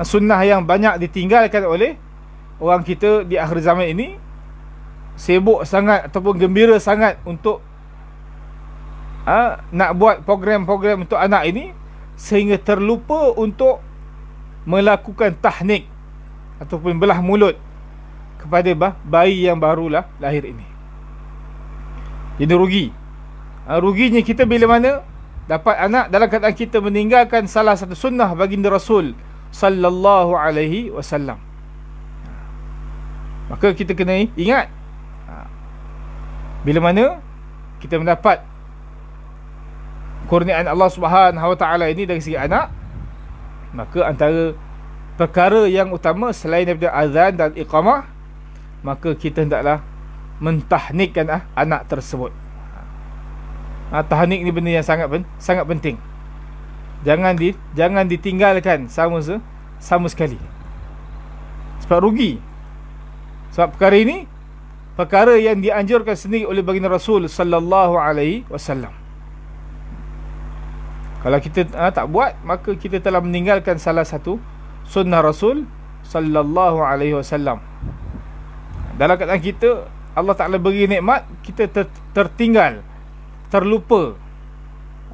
Sunnah yang banyak ditinggalkan oleh orang kita di akhir zaman ini. Sibuk sangat ataupun gembira sangat untuk nak buat program-program untuk anak ini, sehingga terlupa untuk melakukan tahnik ataupun belah mulut kepada bayi yang barulah lahir ini. Jadi rugi. Ruginya kita bila mana dapat anak dalam keadaan kita meninggalkan salah satu sunnah baginda Rasul sallallahu alaihi wasallam. Maka kita kena ingat, bila mana kita mendapat kurniaan Allah Subhanahu Wa Taala ini dari segi anak, maka antara perkara yang utama selain daripada azan dan iqamah, maka kita hendaklah mentahnikkan anak tersebut. Tahnik ni benda yang sangat penting. Jangan ditinggalkan sama sekali. Sebab rugi. Sebab perkara ini perkara yang dianjurkan sendiri oleh baginda Rasul sallallahu alaihi wasallam. Kalau kita tak buat, maka kita telah meninggalkan salah satu sunnah Rasul sallallahu alaihi wasallam. Dalam keadaan kita Allah Taala beri nikmat, kita tertinggal terlupa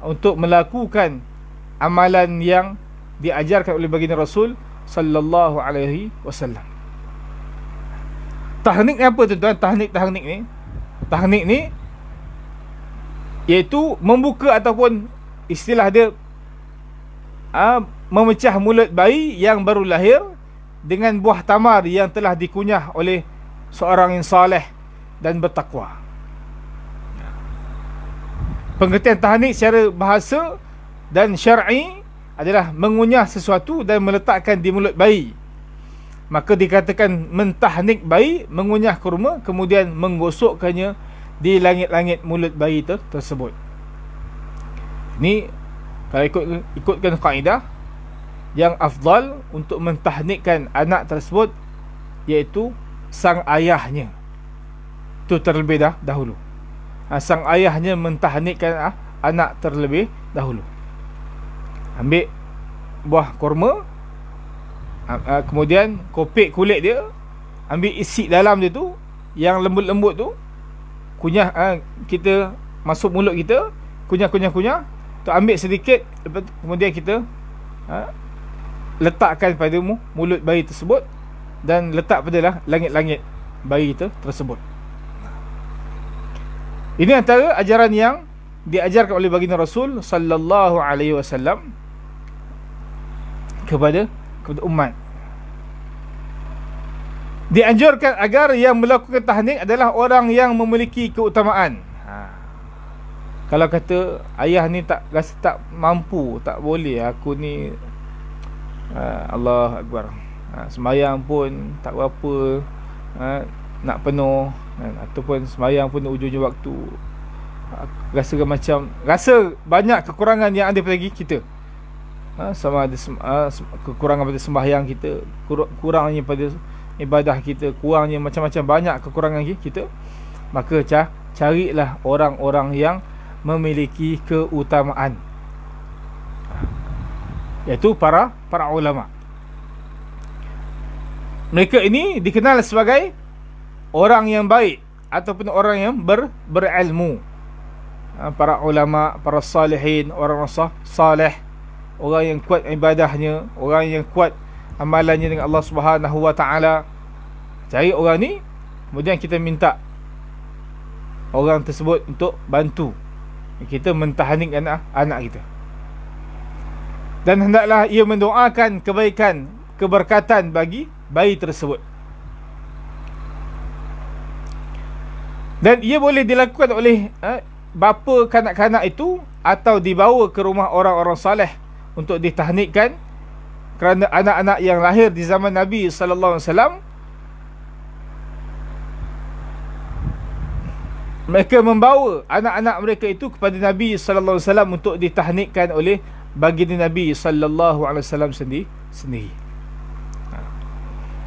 untuk melakukan amalan yang diajarkan oleh baginda Rasul sallallahu alaihi wasallam. Tahnik ni apa tuan-tuan? Tahnik ni iaitu membuka ataupun istilah dia memecah mulut bayi yang baru lahir dengan buah tamar yang telah dikunyah oleh seorang yang saleh dan bertakwa. Pengertian tahnik secara bahasa dan syar'i adalah mengunyah sesuatu dan meletakkan di mulut bayi. Maka dikatakan mentahnik bayi, mengunyah kurma, kemudian menggosokkannya di langit-langit mulut bayi tersebut. Ini kalau ikutkan kaedah, yang afdal untuk mentahnikkan anak tersebut iaitu sang ayahnya. Itu terlebih dahulu. Sang ayahnya mentahnikkan anak terlebih dahulu. Ambil buah kurma, kemudian kopek kulit dia, ambil isi dalam dia tu, yang lembut-lembut tu, kunyah, kita masuk mulut kita, kunyah, tu ambil sedikit, lepas tu, kemudian kita letakkan pada mulut bayi tersebut, dan letak pada langit-langit bayi tersebut. Ini antara ajaran yang diajarkan oleh baginda Rasul sallallahu alaihi wasallam kepada umat. Dianjurkan agar yang melakukan tahnik adalah orang yang memiliki keutamaan. Kalau kata ayah ni tak rasa tak mampu, tak boleh, aku ni Allah Akbar, sembahyang pun tak berapa nak penuh, ataupun sembahyang pun ujung-ujung waktu, rasa banyak kekurangan yang ada pada kita. Sama ada kekurangan pada sembahyang kita, kurangnya pada ibadah kita, kurangnya macam-macam, banyak kekurangan kita. Maka carilah orang-orang yang memiliki keutamaan, iaitu para ulama. Mereka ini dikenal sebagai orang yang baik ataupun orang yang berilmu. Para ulama, para salihin, orang saleh, orang yang kuat ibadahnya, orang yang kuat amalannya dengan Allah Subhanahu wa taala. Cari orang ni, kemudian kita minta orang tersebut untuk bantu kita mentahnikkan anak kita. Dan hendaklah ia mendoakan kebaikan, keberkatan bagi bayi tersebut. Dan ia boleh dilakukan oleh bapa kanak-kanak itu, atau dibawa ke rumah orang-orang saleh untuk ditahnikkan, kerana anak-anak yang lahir di zaman Nabi sallallahu alaihi wasallam, mereka membawa anak-anak mereka itu kepada Nabi sallallahu alaihi wasallam untuk ditahnikkan oleh baginda Nabi sallallahu alaihi wasallam sendiri.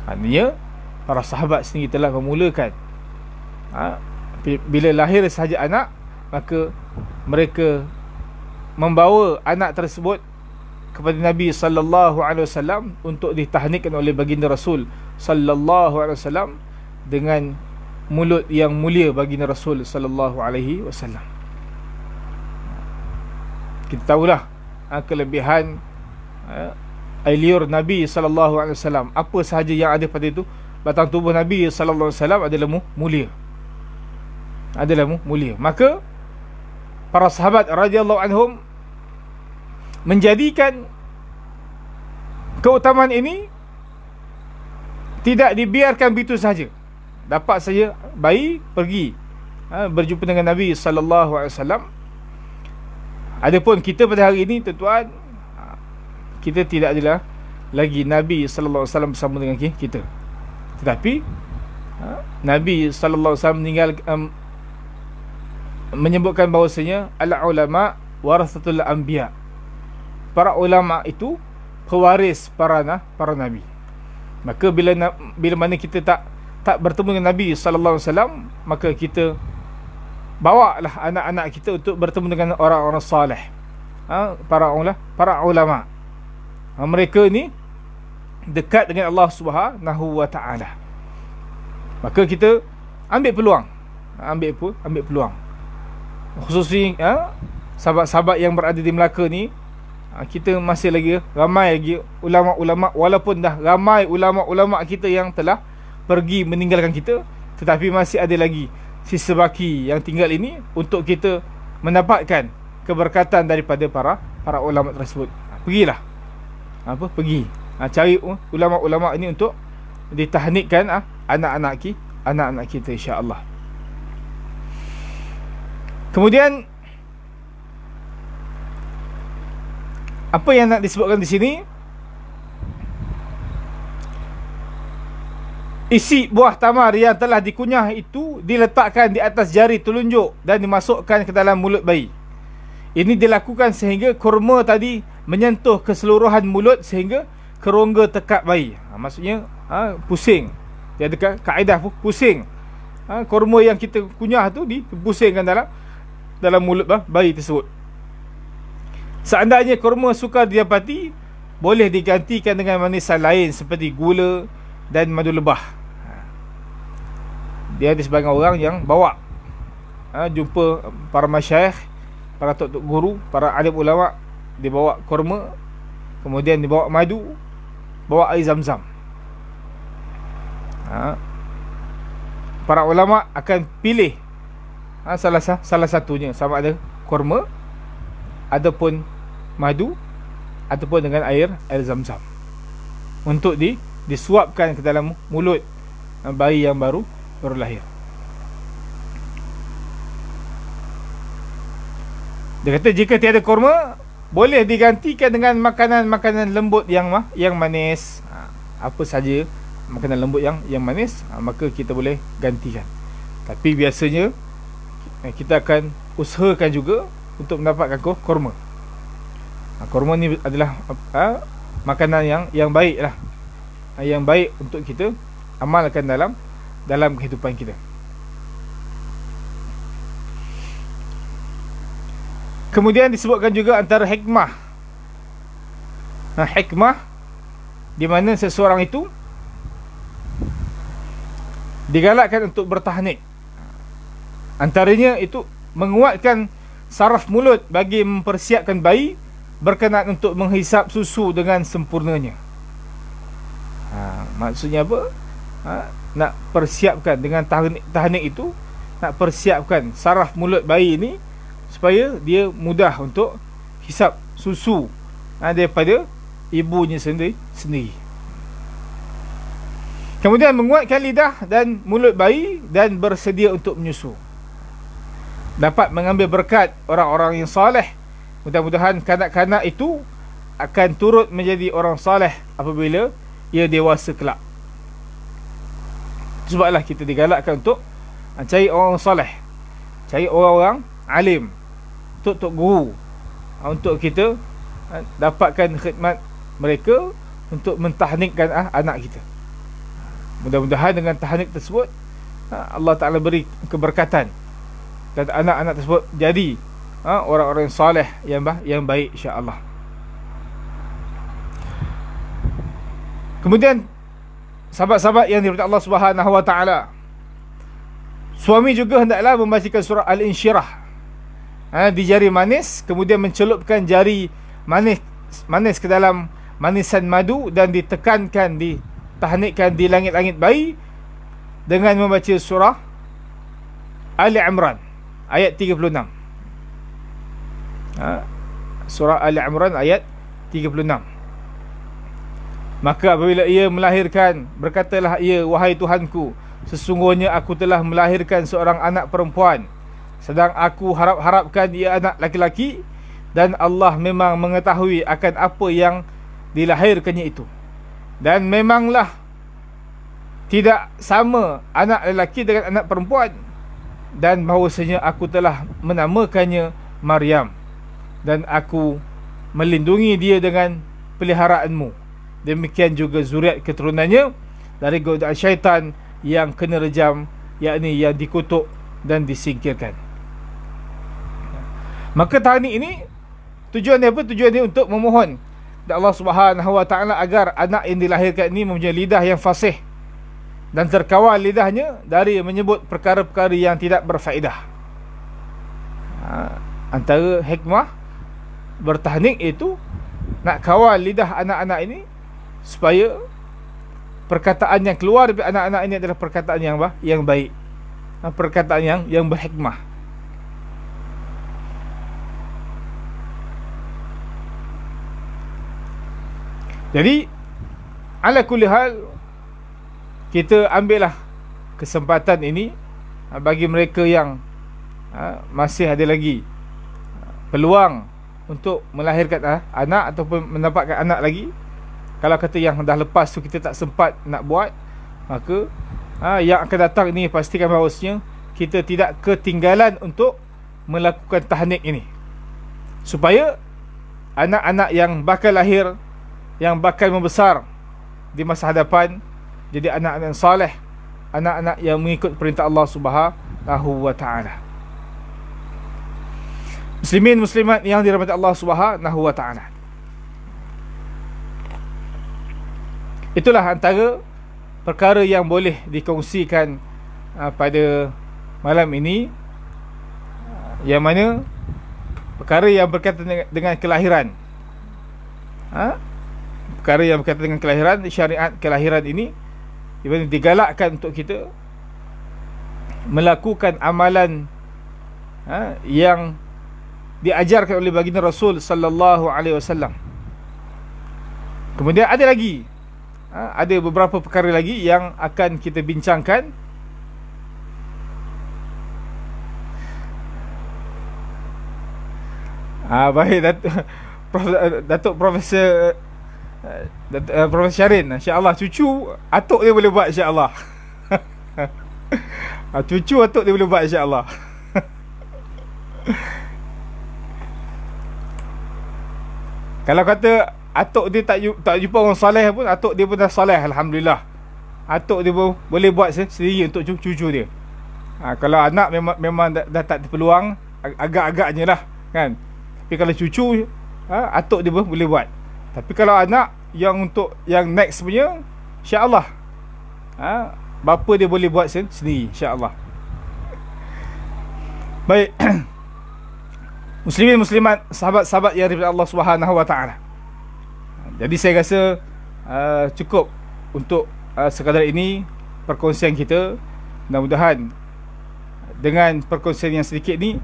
Artinya para sahabat sendiri telah memulakan, bila lahir sahaja anak, maka mereka membawa anak tersebut kepada Nabi sallallahu alaihi wasallam untuk ditahnikkan oleh baginda Rasul sallallahu alaihi wasallam dengan mulut yang mulia baginda Rasul sallallahu alaihi wasallam. Kita tahulah kelebihan liur Nabi sallallahu alaihi wasallam. Apa sahaja yang ada pada itu, batang tubuh Nabi sallallahu alaihi wasallam adalah mulia. Maka para sahabat radhiyallahu anhum menjadikan keutamaan ini tidak dibiarkan begitu saja. Dapat saja bayi pergi berjumpa dengan Nabi sallallahu alaihi wasallam. Adapun kita pada hari ini, tuan-tuan, kita tidak adalah lagi Nabi sallallahu alaihi wasallam bersama dengan kita. Tetapi Nabi sallallahu alaihi wasallam meninggal, menyebutkan bahawasanya al-ulama warasatul anbiya. Para ulama itu pewaris para nabi. Maka bila mana kita tak bertemu dengan Nabi sallallahu alaihi wasallam, maka kita bawalah anak-anak kita untuk bertemu dengan orang-orang saleh, para ulama. Mereka ni dekat dengan Allah Subhanahu wa taala. Maka kita ambil peluang. khususnya sahabat-sahabat yang berada di Melaka ni, kita masih lagi ramai lagi ulama-ulama, walaupun dah ramai ulama-ulama kita yang telah pergi meninggalkan kita, tetapi masih ada lagi sisa baki yang tinggal ini untuk kita mendapatkan keberkatan daripada para ulama tersebut. Pergilah, pergi cari ulama-ulama ini untuk ditahnikkan anak-anak kita, insya-Allah. Kemudian apa yang nak disebutkan di sini, isi buah tamar yang telah dikunyah itu diletakkan di atas jari telunjuk dan dimasukkan ke dalam mulut bayi. Ini dilakukan sehingga kurma tadi menyentuh keseluruhan mulut sehingga kerongga tekak bayi. Maksudnya pusing. Dia ada kaedah pusing. Kurma yang kita kunyah tu dipusingkan dalam mulut bayi tersebut. Seandainya kurma sukar didapati, boleh digantikan dengan manisan lain seperti gula dan madu lebah. Dia ada sebagian orang yang bawa jumpa para masyayikh, para tok guru, para alim ulama, dia bawa kurma, kemudian dia bawa madu, bawa air zam-zam. Para ulama akan pilih salah satunya, sama ada kurma ataupun madu ataupun dengan air zam-zam, untuk disuapkan ke dalam mulut bayi yang baru lahir. Dia kata jika tiada kurma, boleh digantikan dengan makanan-makanan lembut yang manis. Apa saja makanan lembut yang manis, maka kita boleh gantikan. Tapi biasanya kita akan usahakan juga untuk mendapatkan kurma. Kurma ni adalah makanan yang baik lah, yang baik untuk kita amalkan dalam kehidupan kita. Kemudian disebutkan juga antara hikmah, hikmah di mana seseorang itu digalakkan untuk bertahnik. Antaranya itu menguatkan saraf mulut bagi mempersiapkan bayi berkenaan untuk menghisap susu dengan sempurnanya. Maksudnya apa? Nak persiapkan dengan tahnik itu, nak persiapkan saraf mulut bayi ini supaya dia mudah untuk hisap susu daripada ibunya sendiri. Kemudian menguatkan lidah dan mulut bayi dan bersedia untuk menyusu. Dapat mengambil berkat orang-orang yang soleh. Mudah-mudahan kanak-kanak itu akan turut menjadi orang soleh apabila ia dewasa kelak. Sebablah kita digalakkan untuk cari orang soleh, cari orang-orang alim, tok guru, untuk kita dapatkan khidmat mereka untuk mentahnikkan anak kita. Mudah-mudahan dengan tahnik tersebut Allah Ta'ala beri keberkatan dan anak-anak tersebut jadi orang-orang soleh yang baik, insya-Allah. Kemudian sahabat-sahabat yang dirahmati Allah Subhanahu wa taala, suami juga hendaklah membacakan surah Al-Insyirah di jari manis, kemudian mencelupkan jari manis ke dalam manisan madu dan ditekankan, ditahnikkan di langit-langit bayi dengan membaca surah Ali Imran ayat 36. Surah Ali Imran ayat 36. Maka apabila ia melahirkan, berkatalah ia, wahai Tuhanku, sesungguhnya aku telah melahirkan seorang anak perempuan, sedang aku harap-harapkan ia anak laki-laki, dan Allah memang mengetahui akan apa yang dilahirkannya itu, dan memanglah tidak sama anak lelaki dengan anak perempuan, dan bahawasanya aku telah menamakannya Maryam, dan aku melindungi dia dengan peliharaanmu. Demikian juga zuriat keturunannya dari godaan syaitan yang kena rejam, yakni yang dikutuk dan disingkirkan. Maka tahnik ini tujuan dia apa? Tujuan dia untuk memohon dari Allah Subhanahu wa taala agar anak yang dilahirkan ini mempunyai lidah yang fasih dan terkawal lidahnya dari menyebut perkara-perkara yang tidak berfaedah. Antara hikmah bertahnik itu nak kawal lidah anak-anak ini supaya perkataan yang keluar dari anak-anak ini adalah perkataan yang baik, perkataan yang berhikmah. Jadi ala kulli hal, kita ambillah kesempatan ini bagi mereka yang masih ada lagi peluang untuk melahirkan anak ataupun mendapatkan anak lagi. Kalau kata yang dah lepas tu kita tak sempat nak buat, maka yang akan datang ini pastikan bahawasanya kita tidak ketinggalan untuk melakukan tahnik ini, supaya anak-anak yang bakal lahir, yang bakal membesar di masa hadapan, jadi anak-anak yang saleh, anak-anak yang mengikut perintah Allah Subhanahu wa ta'ala. Muslimin muslimat yang dirahmati Allah Subhanahu wa ta'ala, itulah antara perkara yang boleh dikongsikan pada malam ini, yang mana perkara yang berkaitan dengan kelahiran. Perkara yang berkaitan dengan kelahiran, syariat kelahiran ini digalakkan untuk kita melakukan amalan yang diajarkan oleh baginda Rasul sallallahu alaihi wasallam. Kemudian ada lagi, ada beberapa perkara lagi yang akan kita bincangkan. Baik, Datuk Profesor Profesor Syarin, insya-Allah cucu atuk dia boleh buat, insya-Allah. Cucu atuk dia boleh buat, insya-Allah. Kalau kata atuk dia tak jumpa orang soleh pun, atuk dia pun dah soleh, alhamdulillah. Atuk dia pun boleh buat sendiri untuk cucu dia. Kalau anak memang dah tak terpeluang, agak-agaknya lah kan. Tapi kalau cucu, atuk dia pun boleh buat. Tapi kalau anak yang untuk yang next punya, insya-Allah bapa dia boleh buat sendiri, insya-Allah. Baik. Muslimin muslimat, sahabat-sahabat yang daripada Allah Subhanahu wa ta'ala, jadi saya rasa cukup untuk sekadar ini perkongsian kita. Mudah-mudahan dengan perkongsian yang sedikit ni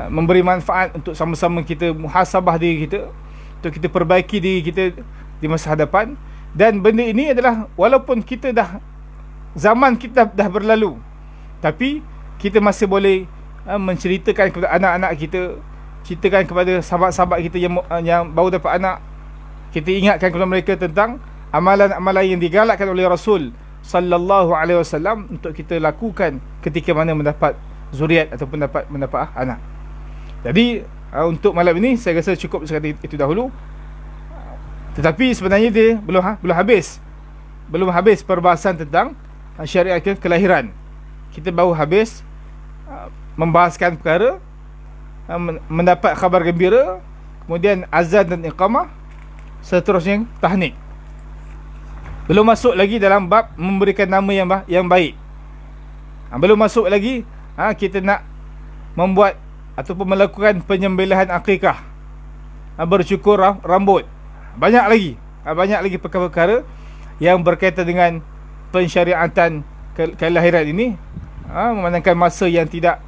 memberi manfaat untuk sama-sama kita muhasabah diri kita, untuk kita perbaiki diri kita di masa hadapan. Dan benda ini adalah, walaupun kita zaman kita dah berlalu, tapi kita masih boleh menceritakan kepada anak-anak kita, ceritakan kepada sahabat-sahabat kita yang baru dapat anak. Kita ingatkan kepada mereka tentang amalan-amalan yang digalakkan oleh Rasul sallallahu alaihi wasallam untuk kita lakukan ketika mana mendapat zuriat ataupun mendapat anak. Jadi untuk malam ini saya rasa cukup sekali itu dahulu. Tetapi sebenarnya dia belum habis perbahasan tentang syariat kelahiran. Kita baru habis membahaskan perkara mendapat khabar gembira, kemudian azan dan iqamah, seterusnya tahnik. Belum masuk lagi dalam bab memberikan nama yang baik. Belum masuk lagi kita nak membuat ataupun melakukan penyembelihan akikah, bercukur rambut. Banyak lagi perkara-perkara yang berkaitan dengan pensyariatan kelahiran ini, memandangkan masa yang tidak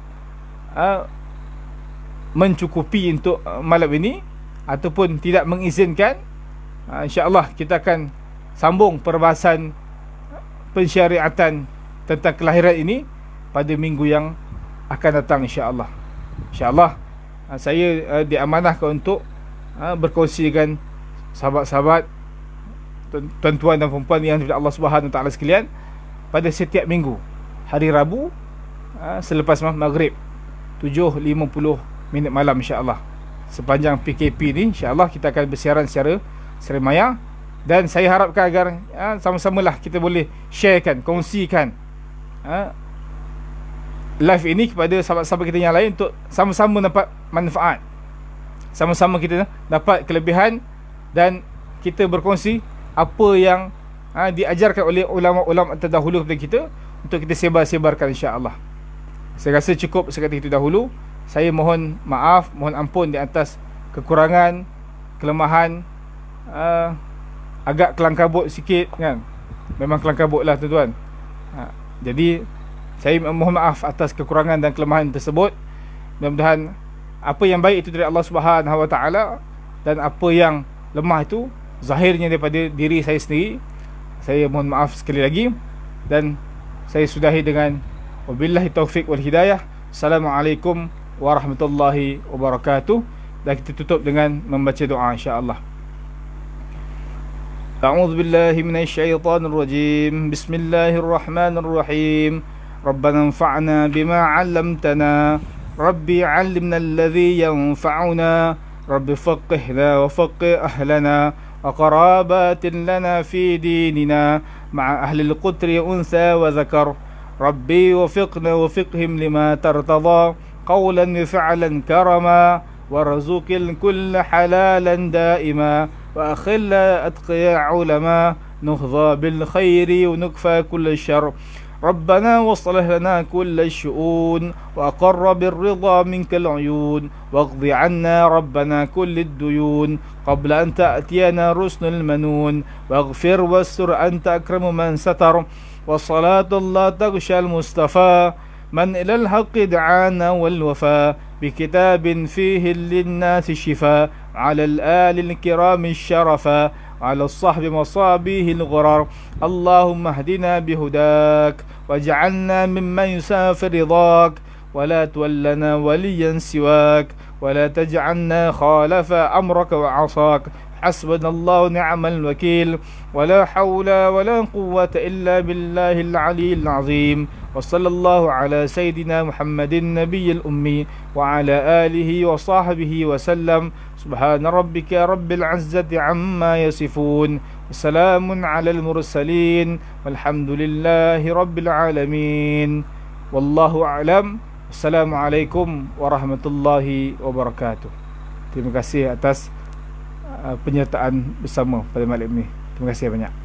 mencukupi untuk malam ini ataupun tidak mengizinkan. InsyaAllah kita akan sambung perbahasan pensyariatan tentang kelahiran ini pada minggu yang akan datang, insyaAllah. InsyaAllah saya diamanahkan untuk berkongsi dengan sahabat-sahabat, tuan-tuan dan perempuan yang daripada Allah Subhanahu Wa Taala sekalian, pada setiap minggu hari Rabu selepas maghrib 7.50 minit malam, insyaAllah. Sepanjang PKP ni, insyaAllah kita akan bersiaran secara maya. Dan saya harapkan agar sama-samalah kita boleh sharekan, kongsikan live ini kepada sahabat-sahabat kita yang lain, untuk sama-sama dapat manfaat, sama-sama kita dapat kelebihan, dan kita berkongsi apa yang diajarkan oleh ulama-ulama terdahulu kepada kita, untuk kita sebar-sebarkan, insya-Allah. Saya rasa cukup sekali itu dahulu. Saya mohon maaf, mohon ampun di atas kekurangan, kelemahan, agak kelang kabut sikit kan. Memang kelang kabut lah tuan-tuan. Jadi saya mohon maaf atas kekurangan dan kelemahan tersebut. Mudah-mudahan apa yang baik itu dari Allah Subhanahu Wa Taala, dan apa yang lemah itu zahirnya daripada diri saya sendiri. Saya mohon maaf sekali lagi, dan saya sudahi dengan wabillahi taufik wal hidayah. Assalamualaikum warahmatullahi wabarakatuh. Dan kita tutup dengan membaca doa insya-Allah. A'udzu billahi minasyaitonir rajim. Bismillahirrahmanirrahim. Rabbana anfa'na bima 'allamtana. Rabbi 'allimna alladhi yanfa'una. Rabbi faqihna wa faqih ahlana wa qarabatin lana fi dinina ma'a ahli al-qutri untha wa dhakar. Rabbi wafiqna wafiqhim lima tartada qawlan wa fi'lan karama warzuqil kull halalan daima wa akhil atqiya ulama nuhdha bil khairi wa nukfa kull syarr. ربنا واصلح لنا كل الشؤون وأقر بالرضا منك العيون واقض عنا ربنا كل الديون قبل أن تأتينا رسل المنون واغفر واستر أنت أكرم من ستر وصلاة الله تغشى المصطفى من إلى الحق دعانا والوفاء بكتاب فيه للناس الشفاء على الآل الكرام الشرفا على الصحب مصابيه الغرر. اللهم اهدنا بهداك واجعلنا ممن يسافر رضاك ولا تولنا وليا سواك ولا تجعلنا خالف أمرك وعصاك. حسبنا الله ونعم الوكيل ولا حول ولا قوة إلا بالله العلي العظيم. وصلى الله على سيدنا محمد النبي الأمي وعلى آله وصحبه وسلم. سبحان ربك رب العزة عما يصفون وسلام على المرسلين والحمد لله رب العالمين والله أعلم. Assalamualaikum warahmatullahi wabarakatuh. Terima kasih atas penyertaan bersama pada malam ini. Terima kasih banyak.